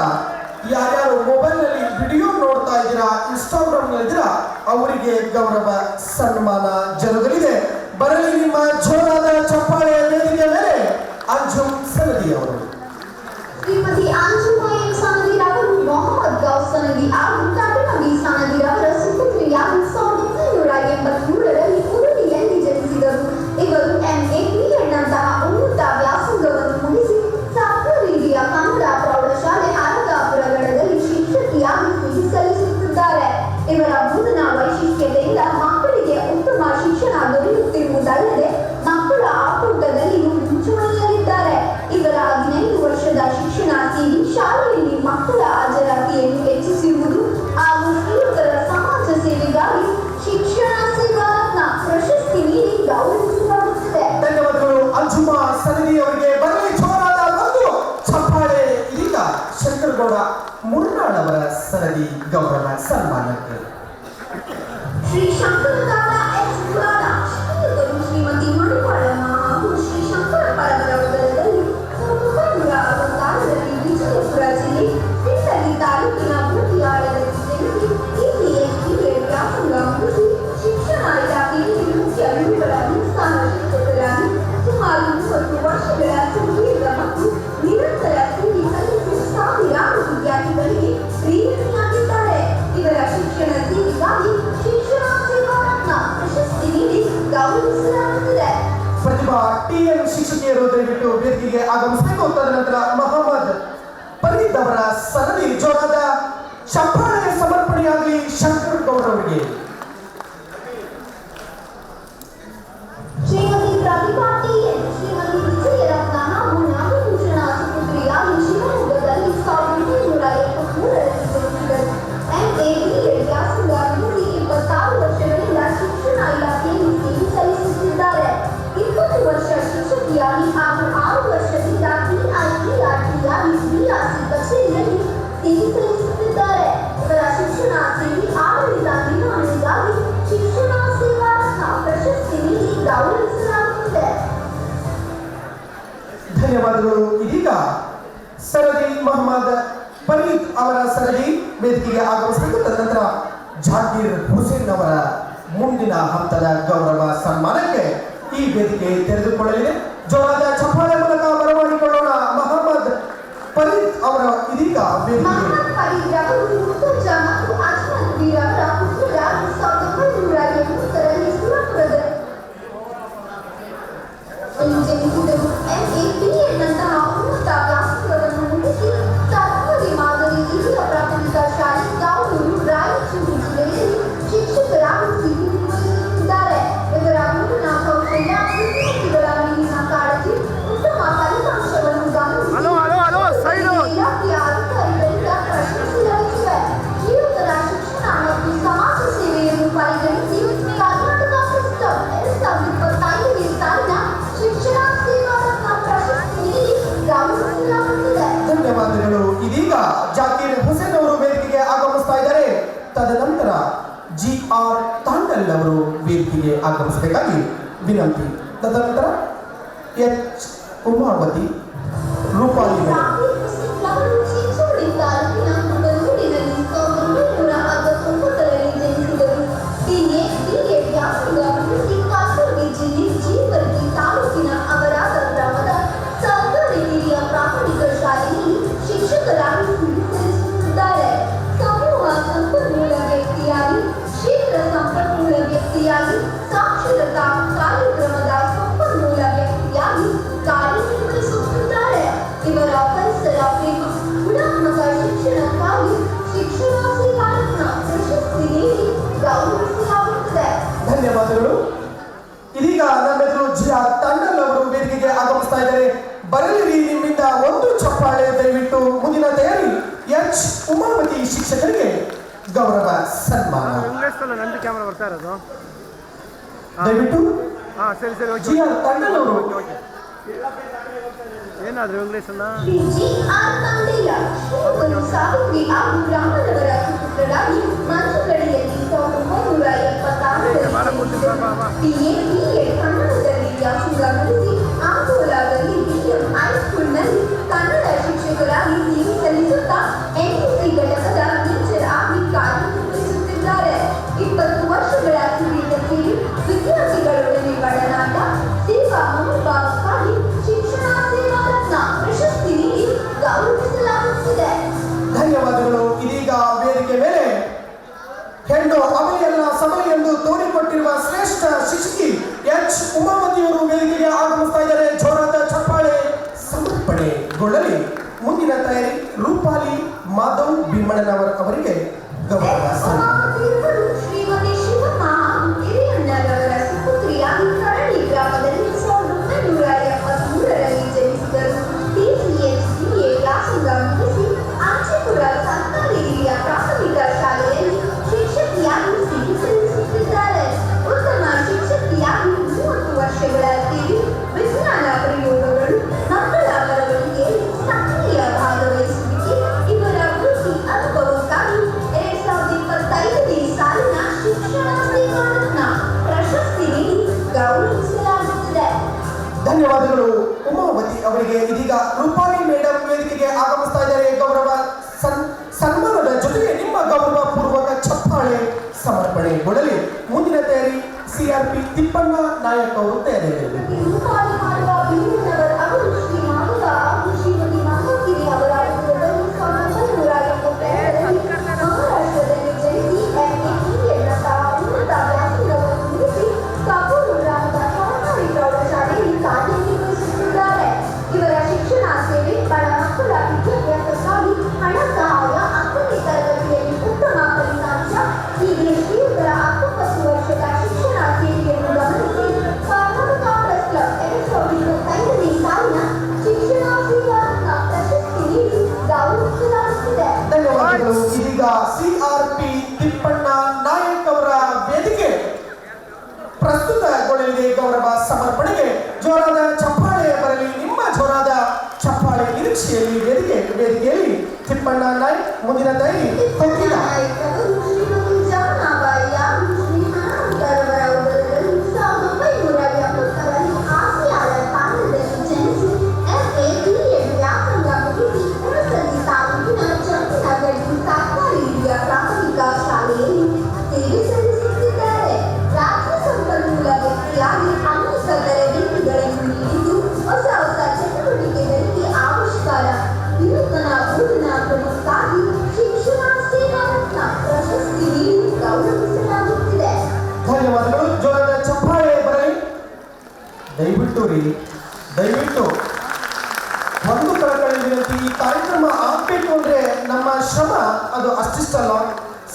S1: ಯಾರ್ಯಾರು ಮೊಬೈಲ್ ನಲ್ಲಿ ವಿಡಿಯೋ ನೋಡ್ತಾ ಇದ್ದೀರಾ, ಇನ್ಸ್ಟಾಗ್ರಾಮ್ ಇದ್ದೀರಾ, ಅವರಿಗೆ ಗೌರವ ಸನ್ಮಾನ ಜರುಗಲಿದೆ. ಬರಲಿ ನಿಮ್ಮ ಜೋರಾದ ಚಪ್ಪಾಳೆ ವೇದಿಕೆ ಮೇಲೆ. ಅಂಜುಮ್ ಸನದಿ ಅವರು.
S2: ಶ್ರೀಮತಿ ಅಂಜುಮಾಯಿ ಸನದಿರವರು ಮೊಹಮ್ಮದ್ ಗೌಸ್ ಸನದಿ ಹಾಗೂ ಕಟನಗಿ ಸನದಿರವರ ಸುಪುತ್ರಿಯಾಗಿ 1983ರಲ್ಲಿ ಉಡುಪಿಯಲ್ಲಿ ಜನಿಸಿದರು. ಇವರು MA BEd ನಂತಹ ಉನ್ನತ ವ್ಯಾಸಂಗವನ್ನು ಮುಗಿಸಿ ಸರ್ಕಾರಿ ಹಿರಿಯ ಕನ್ನಡ ಪ್ರೌಢಶಾಲೆ ಅರಗಾಪುರಗಡದಲ್ಲಿ ಶಿಕ್ಷಕಿಯಾಗಿ ಸೇವೆ ಸಲ್ಲಿಸುತ್ತಿದ್ದಾರೆ. ಇವರ ಬೋಧನಾ ವೈಶಿಷ್ಟ್ಯತೆಯಿಂದ ಮಕ್ಕಳಿಗೆ ಉತ್ತಮ ಶಿಕ್ಷಣ ದೊರೆಯುತ್ತಿರುವುದಲ್ಲದೆ ಮಕ್ಕಳ ಆಟೋಟದಲ್ಲಿಯೂ ಮುಂಚೂಣಿಯಲ್ಲಿದ್ದಾರೆ. ಇವರ 15 ವರ್ಷದ ಶಿಕ್ಷಣ ಸೇರಿ ಶಾಲೆಯಲ್ಲಿ ಮಕ್ಕಳ ಹಾಜರಾತಿಯನ್ನು ಹೆಚ್ಚಿಸುವುದು ಹಾಗೂ ಶ್ರೀಯುತರ ಸಮಾಜ ಸೇವೆಗಾಗಿ ಶಿಕ್ಷಣ ಸೇವಾ ರತ್ನ ಪ್ರಶಸ್ತಿ ನೀಡಿ ಗೌರವಿಸಲಾಗುತ್ತದೆ.
S1: ಧನ್ಯವಾದಗಳು. ಅಂಜುಮ ಸನದಿ ಅವರಿಗೆ ಬರಲಿ ಜೋರಾದ ಒಂದು ಚಪ್ಪಾಳೆ. ಇದೀಗ ಶಂಕರಗೌಡ ಮುರ್ನಾಳ್ ಅವರ ಸನದಿ ಗೌರವ ಸನ್ಮಾನಕ್ಕೆ.
S2: ಶ್ರೀ ಶಂಕರಗೌಡ ಎಸ್ ಪುರಾಣ ಶ್ರೀಯುತರು ಶ್ರೀಮತಿ ಮಣಿಪಾಳಮ್ಮ ಹಾಗೂ ಶ್ರೀ ಶಂಕರಪ್ಪರವರ ಉದರದಲ್ಲಿ 1966ರಲ್ಲಿ ವಿಜಯಪುರ ಜಿಲ್ಲೆ ಸಿಂದಗಿ ತಾಲೂಕಿನ ಬೂದಿಯಾಳದಲ್ಲಿ ಜನಿಸಿ TCH BEd ವ್ಯಾಸಂಗ ಮುಗಿಸಿ ಶಿಕ್ಷಣ ಇಲಾಖೆಯಲ್ಲಿ ಮುಖ್ಯ ವಿಭಾಗದ ಸ್ಥಾನ ಶಿಕ್ಷಕರಾಗಿ ಸುಮಾರು 30 ವರ್ಷಗಳ ಸುದೀರ್ಘ ಮತ್ತು ನಿರಂತರ ಸೇವೆ ಸಲ್ಲಿಸಿ ಸಾವಿರಾರು ವಿದ್ಯಾರ್ಥಿಗಳಿಗೆ ಪ್ರೇರಣೆಯಾಗಿದ್ದಾರೆ. ಇವರ ಶಿಕ್ಷಣ ಸೇವೆಗಾಗಿ ಶಿಕ್ಷಣ ಸೇವಾ ರತ್ನ ಪ್ರಶಸ್ತಿ ನೀಡಿ ಗೌರವಿಸಲಾಗುತ್ತದೆ.
S1: ಪ್ರತಿಭಾ TN ಶಿಕ್ಷಕಿಯರು ದಯವಿಟ್ಟು ವೇದಿಕೆಗೆ ಆಗಮಿಸಬೇಕು. ತದನಂತರ ಮೊಹಮ್ಮದ್ ಫರೀದ್ ಅವರ ಸನದಿ ಜೋರಾದ ಚಪ್ಪಾಳೆ ಸಮರ್ಪಣೆಯಾಗಲಿ ಶಂಕರಗೌಡ ಅವರಿಗೆ.
S2: ಶ್ರೀಮತಿ ಪ್ರತಿಭಾ TN ಶ್ರೀಮತಿ ವಿಜಯರತ್ನ ಹಾಗೂ ನಾಗಭೂಷಣ ಸುಪುತ್ರಿಯಾಗಿ ಶಿವಮೊಗ್ಗದಲ್ಲಿ 1973ರಲ್ಲಿ ಜನಿಸಿದರು. MA BEd ವ್ಯಾಸಂಗ ಮುಗಿಸಿ 26 ವರ್ಷಗಳಿಂದ ಶಿಕ್ಷಣ ಇಲಾಖೆಯಲ್ಲಿ ಸೇವೆ ಸಲ್ಲಿಸುತ್ತಿದ್ದಾರೆ. 20 ವರ್ಷ ಶಿಕ್ಷಕಿಯಾಗಿ ಹಾಗೂ 6 ವರ್ಷದಿಂದ TIPRTಯಾಗಿ
S1: ಅವರ ಸರದಿ ವೇದಿಕೆಗೆ ಆಗಮಿಸಬೇಕು. ತದನಂತರ ಜಾಕೀರ್ ಹುಸೇನ್ ಅವರ ಮುಂದಿನ ಹಂತದ ಗೌರವ ಸನ್ಮಾನಕ್ಕೆ ಈ ವೇದಿಕೆ ತೆರೆದುಕೊಳ್ಳಲಿದೆ. ಜೋರಾದ ಚಪ್ಪಾಳೆ ಮೂಲಕ ಬರಮಾಡಿಕೊಳ್ಳೋಣ. ಮೊಹಮ್ಮದ್ ಫರೀದ್ ಅವರ ಇದೀಗ ವೇದಿಕೆ
S2: ಮೊಹಮ್ಮದ್ ಫರೀದ್ ಅವರು ಮುತ್ತುಜ ಮತ್ತು ಅಜ್ಮಲ್ ವೀರ್ ಅವರ ಪುತ್ರರಾಗಿ 1980ರಲ್ಲಿ ಸುರಪುರದ ಜನಿಸಿದರು. MA ನಂತಹ ಉನ್ನತ ವ್ಯಾಸಂಗವನ್ನು ಮುಗಿಸಿ ಸರ್ಕಾರಿ ಮಾದರಿ ಹಿರಿಯ ಪ್ರಾಥಮಿಕ ಶಾಲೆ ಗಾವಲೂರು ರಾಯಚೂರು ಜಿಲ್ಲೆಯಲ್ಲಿ ಶಿಕ್ಷಕರಾಗಿ ಸೇವೆ ನಿರ್ವಹಿಸುತ್ತಿದ್ದಾರೆ. ಇವರ ಮುಂದಿನ ಕೌಶಲ್ಯ ವಿದ್ಯಾರ್ಥಿಗಳ ಮೇಲಿನ ಕಾಳಜಿ, ಉತ್ತಮ ಫಲಿತಾಂಶವನ್ನು ಗಮನಿಸಿ ಇಲಾಖೆಯ ಅಧಿಕಾರಿಗಳಿಂದ ಪ್ರಶಂಸೆ ಲಭಿಸಿವೆ. ಶ್ರೀಯುತರ ಶಿಕ್ಷಣ ಮತ್ತು ಸಮಾಜ ಸೇವೆಯನ್ನು ಪರಿಗಣಿಸಿ ಕರ್ನಾಟಕ ಸಿಸ್ಟಮ್ 2025ನೇ ಸಾಲಿನ ಶಿಕ್ಷಣ ಸೇವಾ ರತ್ನ ಪ್ರಶಸ್ತಿ ನೀಡಿ ಗೌರವಿಸಲಾಗುತ್ತಿದೆ.
S1: ಧನ್ಯವಾದಗಳು. ಇದೀಗ ಜಾಕೀರ್ ಹುಸೇನ್ ಅವರು ವೇದಿಕೆಗೆ ಆಗಮಿಸ್ತಾ ಇದ್ದಾರೆ. ತದನಂತರ GR ತಾಂಡಲ್ ಅವರು ವೇದಿಕೆಗೆ ಆಗಮಿಸಬೇಕಾಗಿ ವಿನಂತಿ. ತದನಂತರ H ಉಮಾವತಿ ರೂಪಾಲಿ ತಾಲೂಕಿನ ಅವರಾದ ಗ್ರಾಮದ ಸರ್ಕಾರಿ ಹಿರಿಯ ಪ್ರಾಥಮಿಕ ಶಾಲೆಯಲ್ಲಿ ಶಿಕ್ಷಕರಾಗಿ ಸೇವೆ ಸಲ್ಲಿಸುತ್ತಿದ್ದಾರೆ. ಸಮೂಹ ಸಂಪನ್ಮೂಲ ವ್ಯಕ್ತಿಯಾಗಿ, ಕ್ಷೇತ್ರ ಸಂಪನ್ಮೂಲ ವ್ಯಕ್ತಿಯಾಗಿ, ಸಾಕ್ಷರತಾ ಕಾರ್ಯಕ್ರಮದ ಸಂಪನ್ಮೂಲ ವ್ಯಕ್ತಿಯಾಗಿ ಕಾರ್ಯನಿರ್ವಹಿಸುತ್ತಿದ್ದಾರೆ. ಇವರ ಪರಿಸರ ಪ್ರೇಮ, ಗುಣಾತ್ಮಕ ಶಿಕ್ಷಣಕ್ಕಾಗಿ ಶಿಕ್ಷಣ ಸೇವಾ ರತ್ನ ಪ್ರಶಸ್ತಿ ನೀಡಿ ಗೌರವಿಸಲಾಗುತ್ತದೆ. ಧನ್ಯವಾದಗಳು. ಇದೀಗ ನಮ್ಮೆದುರು GR ತಾಂಡಲ್ ಅವರು ವೇದಿಕೆಗೆ ಆಗಮಿಸ್ತಾ ಇದ್ದಾರೆ. ಬರಲಿರಿ ನಿಮ್ಮಿಂದ ಒಂದು ಚಪ್ಪಾಳೆ. ದಯವಿಟ್ಟು ಮುಂದಿನ ತಯಾರಿ H ಉಮಾವತಿ ಶಿಕ್ಷಕರಿಗೆ ಗೌರವ ಸನ್ಮಾನ.
S3: ಇಂಗ್ಲಿಷ್ ನಂದು ಕ್ಯಾಮರಾ ಬರ್ತಾ ಇರೋದು.
S1: ದಯವಿಟ್ಟು
S3: ಸರಿ ಸರಿ
S1: GR ತಾಂಡಲ್ ಅವರು
S3: ಏನಾದ್ರು ಇಂಗ್ಲಿಷ್ ಅನ್ನ
S2: GR ತಾಂಡೇಲ ಶ್ರೀಮತಿ ಸಾವಿತ್ರಿ ಹಾಗೂ ರಾಮನವರ ಸುಪುತ್ರರಾಗಿ ಮಂಚುಗಡಿಯಲ್ಲಿ 1976ರಲ್ಲಿ BA ಕನ್ನಡದಲ್ಲಿ ವ್ಯಾಸಂಗ ಮುಗಿಸಿ ಅಂಕೋಲಾದಲ್ಲಿ BM ಹೈಸ್ಕೂಲ್ನಲ್ಲಿ ಕನ್ನಡ ಶಿಕ್ಷಕರಾಗಿ ಸೇವೆ ಸಲ್ಲಿಸುತ್ತಾ NCC ಘಟಕದ ಟೀಚರ್ ಆಗಿ ಕಾರ್ಯನಿರ್ವಹಿಸುತ್ತಿದ್ದಾರೆ. 20 ವರ್ಷಗಳ ಕಿರಿಯ ಸೇವೆ, ವಿದ್ಯಾರ್ಥಿಗಳೊಡನೆ ಒಡನಾಟ, ಸೇವಾ ಮನೋಭಾವಕ್ಕಾಗಿ ಶಿಕ್ಷಣ ಸೇವಾ ರತ್ನ ಪ್ರಶಸ್ತಿ ನೀಡಿ ಗೌರವಿಸಲಾಗುತ್ತಿದೆ.
S1: ಧನ್ಯವಾದಗಳು. ಇದೀಗ ವೇದಿಕೆ ಮೇಲೆ ಹೆಣ್ಣು ಅಮಲಿಯನ್ನ ಸಮಲಿ ಎಂದು ತೋರಿಕೊಟ್ಟಿರುವ ಶ್ರೇಷ್ಠ ಶಿಕ್ಷಕಿ H ಉಮಾವತಿಯವರು ವೇದಿಕೆಗೆ ಆಗಮಿಸ್ತಾ ಇದ್ದಾರೆ. ಜೋರಾದ ಚಪ್ಪಾಳೆ ಸಮರ್ಪಣೆಗೊಳ್ಳಲಿ. ಮುಂದಿನ ತಯಾರಿ ರೂಪಾಲಿ ಮಾಧವ್ ಭೀಮಣ್ಣನವರಿಗೆ ಗೌರವ ಸನ್ಮಾನ.
S2: ಶ್ರೀಮತಿ ಶಿವಮ್ಮ ಹಿರಿಯಣ್ಣರವರ ಸುಪುತ್ರಿಯಾಗಿ ಕರಳಿ ಗ್ರಾಮದಲ್ಲಿ 1973ರಲ್ಲಿ ಜನಿಸಿದರು. TCHCA ವ್ಯಾಸಂಗ ಮುಗಿಸಿ ಅಂಚಿಪುರ ಸರ್ಕಾರಿ ಹಿರಿಯ ಪ್ರಾಥಮಿಕ ಶಾಲೆಯಲ್ಲಿ ಶಿಕ್ಷಕಿಯಾಗಿ ಸೇವೆ ಸಲ್ಲಿಸುತ್ತಿದ್ದಾರೆ. ಉತ್ತಮ ಶಿಕ್ಷಕಿಯಾಗಿ 30 ವರ್ಷಗಳ ಸೇವೆ, ವಿಜ್ಞಾನ ಪ್ರಯೋಗಗಳು, ಮಕ್ಕಳ ಬರವಣಿಗೆಯಲ್ಲಿ ಸಕ್ರಿಯ ಭಾಗವಹಿಸುವಿಕೆ ಇವರ ವೃತ್ತಿ ಅನುಭವಕ್ಕಾಗಿ 2025ನೇ ಸಾಲಿನ ಶಿಕ್ಷಣ ಸೇವಾ ರತ್ನ ಪ್ರಶಸ್ತಿ ನೀಡಿ ಗೌರವಿಸಲಾಗುತ್ತಿದೆ.
S1: ಧನ್ಯವಾದಗಳು ಉಮಾವತಿ ಅವರಿಗೆ. ಇದೀಗ ರೂಪಾಲಿ ಮೇಡಮ್ ವೇದಿಕೆಗೆ ಆಗಮಿಸ್ತಾ ಇದ್ದಾರೆ. ಗೌರವ ಸನ್ಮಾನದ ಜೊತೆಗೆ ನಿಮ್ಮ ಗೌರವ ಪೂರ್ವಕ ಚಪ್ಪಾಳೆ ಸಮರ್ಪಣೆಗೊಳ್ಳಲಿ. ಮುಂದಿನ ತಯಾರಿ CRP ತಿಪ್ಪಣ್ಣ ನಾಯಕ್ ಅವರು ತಯಾರಿಯಾಗಿದ್ದಾರೆ.
S2: ರೂಪಾಲಿ ಮಾಡುವ ಬೀರಣ್ಣವರ ಅವರು ಶ್ರೀ ಮಾಧವ ಹಾಗೂ ಶ್ರೀಮತಿ ಮಂಗಕಿರಿ ಅವರ ಪುತ್ರರಲ್ಲಿ 1972ರಲ್ಲಿ ಮಹಾರಾಷ್ಟ್ರದಲ್ಲಿ ಜನಿಸಿ MA ಉನ್ನತ ವ್ಯಾಸಂಗವನ್ನು ಮುಗಿಸಿ ಕಾಪೂರು ಗ್ರಾಮದ ಸರ್ಕಾರಿ ಪ್ರೌಢಶಾಲೆಯಲ್ಲಿ ಕಾರ್ಯನಿರ್ವಹಿಸುತ್ತಿದ್ದಾರೆ. ಇವರ ಶಿಕ್ಷಣ ಸೇವೆ, ಬಡ ಮಕ್ಕಳ ವಿದ್ಯಾಭ್ಯಾಸಕ್ಕಾಗಿ ಹಣ ಸಹಾಯ, 10ನೇ ತರಗತಿಯಲ್ಲಿ ಉತ್ತಮ ಫಲಿತಾಂಶ ಹೀಗೆ ಶ್ರೀಯುತರ 19 ವರ್ಷದ ಶಿಕ್ಷಣ ಸೇವೆಯನ್ನು ಗಮನಿಸಿ ಕರ್ನಾಟಕ ಪ್ರೆಸ್ ಕ್ಲಬ್ 2025ನೇ ಸಾಲಿನ ಶಿಕ್ಷಣ ಸೇವಾ ರತ್ನ ಪ್ರಶಸ್ತಿ ನೀಡಿ ಗೌರವಿಸಲಾಗುತ್ತಿದೆ.
S1: ಧನ್ಯವಾದಗಳು. ಇದೀಗ CRP ತಿಪ್ಪಣ್ಣ ನಾಯಕ್ ಅವರ ವೇದಿಕೆ ಪ್ರಸ್ತುತಗೊಳ್ಳಲಿದೆ. ಗೌರವ ಸಮರ್ಪಣೆಗೆ ಜೋರಾದ ಚಪ್ಪಾಳೆ ಬರಲಿ. ನಿಮ್ಮ ಜೋರಾದ ಚಪ್ಪಾಳೆ ನಿರೀಕ್ಷೆಯಲ್ಲಿ ವೇದಿಕೆಯಲ್ಲಿ ತಿಪ್ಪಣ್ಣ ನಾಯಕ್. ಮುಂದಿನ ತಯಾರಿ ಕೊಟ್ಟಿಲ್ಲ.
S2: ಶ್ರೀಮತಿ ಜಾನಾಬಾಯಿ ಹಾಗೂ ಶ್ರೀ ಹನುಮಂತರವರ ಉದರದಲ್ಲಿ 1970ರಲ್ಲಿ ಆಸಿಯಾದ ತಾಣದಲ್ಲಿ ಜನಿಸಿ MA BA ವ್ಯಾಸಂಗ ಮುಗಿಸಿ ಹುಣಸಗಿ ತಾಲೂಕಿನ ಚಂದನಗಡಿ
S1: ರೀ. ದಯವಿಟ್ಟು ಒಂದು ಕಳಕಳಿ ವಿನಂತಿ, ಈ ಕಾರ್ಯಕ್ರಮ ಆಗಬೇಕು ಅಂದ್ರೆ ನಮ್ಮ ಶ್ರಮ ಅದು ಅಷ್ಟಿಷ್ಟಲ್ಲ.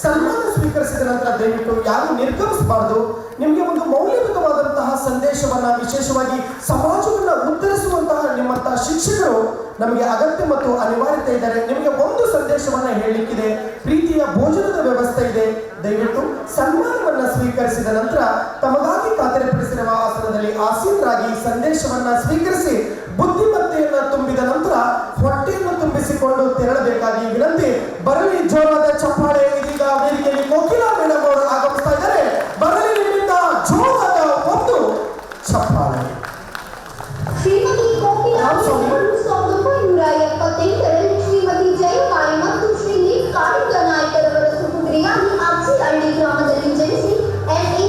S1: ಸನ್ಮಾನ ಸ್ವೀಕರಿಸಿದ ನಂತರ ದಯವಿಟ್ಟು ಯಾರು ನಿರ್ಗಮಿಸಬಾರದು. ನಿಮಗೆ ಒಂದು ಮೌಲ್ಯಯುತವಾದಂತಹ ಸಂದೇಶವನ್ನ, ವಿಶೇಷವಾಗಿ ಸಮಾಜವನ್ನ ಉತ್ತರಿಸುವಂತಹ ನಿಮ್ಮಂತಹ ಶಿಕ್ಷಕರು ನಮಗೆ ಅಗತ್ಯ ಮತ್ತು ಅನಿವಾರ್ಯತೆ ಇದ್ದಾರೆ. ನಿಮಗೆ ಒಂದು ಸಂದೇಶವನ್ನ ಹೇಳಲಿಕ್ಕಿದೆ. ಪ್ರೀತಿಯ ಭೋಜನದ ವ್ಯವಸ್ಥೆ ಇದೆ. ದಯವಿಟ್ಟು ಸನ್ಮಾನವನ್ನ ಸ್ವೀಕರಿಸಿದ ನಂತರ ತಮಗಾಗಿ ಖಾತರಿಪಡಿಸಿರುವ ಆಸನದಲ್ಲಿ ಆಸೀನರಾಗಿ ಸಂದೇಶವನ್ನ ಸ್ವೀಕರಿಸಿ ಬುದ್ಧಿಮತ್ತೆಯನ್ನ ತುಂಬಿದ ನಂತರ ಹೊಟ್ಟೆಯನ್ನು ತುಂಬಿಸಿಕೊಂಡು ತೆರಳಬೇಕಾಗಿ ವಿನಂತಿ. ಬರಲಿ ಜೋರಾದ ಚಪ್ಪಾಳೆ. ಇದೀಗ ವೇದಿಕೆಯಲ್ಲಿ ಕೋಕಿಲಾ ಮೇಡಮ್ ಅವರು ಆಗಮಿಸ್ತಾ ಇದ್ದಾರೆ. ಬರಲಿ ನಿಮ್ಮಿಂದ ಜೋರಾದ ಒಂದು ಚಪ್ಪಾಳೆ.
S2: ಶ್ರೀಮತಿ ಕೋಕಿಲಾ ಅವರು 1978ರಲ್ಲಿ ಶ್ರೀಮತಿ ಜಯಕಾಳಿ ಮತ್ತು ಶ್ರೀ ಕಾಳಿಂಗ ನಾಯಕರವರ ಸುಪುತ್ರಿಯಾಗಿ ಅಜ್ಜಿಹಳ್ಳಿ ಗ್ರಾಮದಲ್ಲಿ ಜನಿಸಿ MA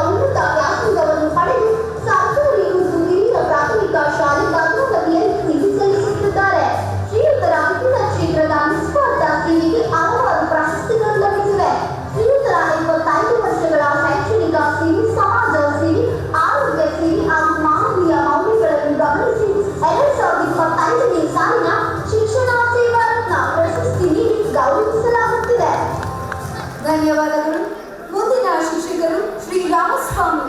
S2: ಉನ್ನತ ವ್ಯಾಸಂಗವನ್ನು ಪಡೆದು ಸರ್ಕಾರಿ ಮತ್ತು ಹಿರಿಯ ಪ್ರಾಥಮಿಕ ಶಾಲೆ ಭದ್ರಾವತಿಯಲ್ಲಿ ಸೇವೆ ಸಲ್ಲಿಸುತ್ತಿದ್ದಾರೆ. ಶ್ರೀಯುತರ ವಿವಿಧ ಕ್ಷೇತ್ರದ ನಿಸ್ವಾರ್ಥ ಸೇವೆಗೆ ಹಲವಾರು ಪ್ರಶಸ್ತಿಗಳು ಲಭಿಸಿವೆ. ಶ್ರೀಯುತರ 25 ವರ್ಷಗಳ ಶೈಕ್ಷಣಿಕ ಸೇವೆ, ಸಮಾಜ ಸೇವೆ, ಆರೋಗ್ಯ ಸೇವೆ ಹಾಗೂ ಮಾನವೀಯ ಮೌಲ್ಯಗಳನ್ನು ಗಮನಿಸಿ 2025ನೇ ಸಾಲಿನ ಶಿಕ್ಷಣ ಸೇವಾ ರತ್ನ ಪ್ರಶಸ್ತಿ ನೀಡಿ ಗೌರವಿಸಲಾಗುತ್ತಿದೆ.
S4: ಧನ್ಯವಾದಗಳು. ಮುಂದಿನ ಶಿಕ್ಷಕರು ಶ್ರೀ ರಾಮಸ್ವಾಮಿ.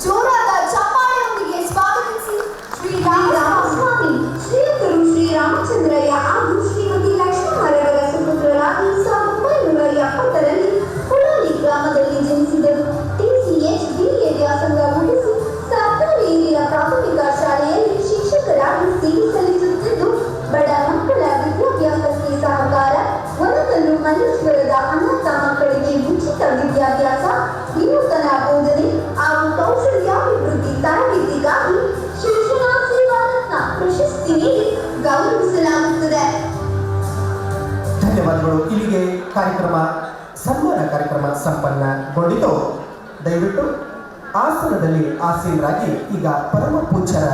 S4: ಜೋರಾದ ಚಪ್ಪಾಳೆಯೊಂದಿಗೆ ಸ್ವಾಗತಿಸಿ ಶ್ರೀ
S2: ರಾಮಸ್ವಾಮಿ. ಶ್ರೀಯುತರು ಶ್ರೀ ರಾಮಚಂದ್ರಯ್ಯ ಹಾಗೂ ಶ್ರೀಮತಿ ಲಕ್ಷ್ಮಣರವರ ಸುಪುತ್ರರಾಗಿ 1970ರಲ್ಲಿ ಹುಳಲಿ ಗ್ರಾಮದಲ್ಲಿ ಜನಿಸಿದರು. TCH BA ವ್ಯಾಸಂಗ ಮುಗಿಸಿ ಸರ್ಕಾರಿ ಹಿರಿಯ ಪ್ರಾಥಮಿಕ ಶಾಲೆಯಲ್ಲಿ ಶಿಕ್ಷಕರಾಗಿ ಸೇವೆ ಸಲ್ಲಿಸುತ್ತಿದ್ದು, ಬಡ ಮಕ್ಕಳ ವಿದ್ಯಾಭ್ಯಾಸಕ್ಕೆ ಸಹಕಾರ, ವನಕಲ್ಲು ಮಲ್ಲೇಶ್ವರದ ಅನಾಥ ಮಕ್ಕಳಿಗೆ ಉಚಿತ ವಿದ್ಯಾಭ್ಯಾಸ, ವಿನೂತನ ಬೋಧನೆ ಹಾಗೂ ಕೌಶಲ್ಯಾಭಿವೃದ್ಧಿ ತರಬೇತಿಗಾಗಿ ಶಿಕ್ಷಣ ಸೇವಾ ರತ್ನ ಪ್ರಶಸ್ತಿ ನೀಡಿ ಗೌರವಿಸಲಾಗುತ್ತದೆ.
S1: ಧನ್ಯವಾದಗಳು. ಇಲ್ಲಿಗೆ ಸನ್ಮಾನ ಕಾರ್ಯಕ್ರಮ ಸಂಪನ್ನಗೊಂಡಿತು. ದಯವಿಟ್ಟು ಆಸನದಲ್ಲಿ ಆಸೀನರಾಗಿ ಈಗ ಪರಮ ಪೂಜ್ಯರ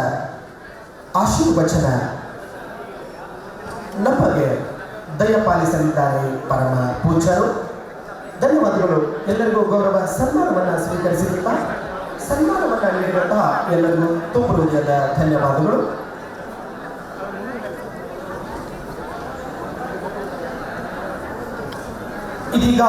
S1: ಆಶೀರ್ವಚನ ನಮಗೆ ದಯಪಾಲಿಸಲಿದ್ದಾರೆ ಪರಮ ಪೂಜ್ಯರು. ಧನ್ಯವಾದಗಳು. ಎಲ್ಲರಿಗೂ ಗೌರವ ಸನ್ಮಾನವನ್ನು ಸ್ವೀಕರಿಸಿರುತ್ತಾ ಸನ್ಮಾನವನ್ನು ನೀಡಿರುವಂತಹ ಎಲ್ಲರಿಗೂ ತುಂಬ ಹೃದಯದ ಧನ್ಯವಾದಗಳು. ಇದೀಗ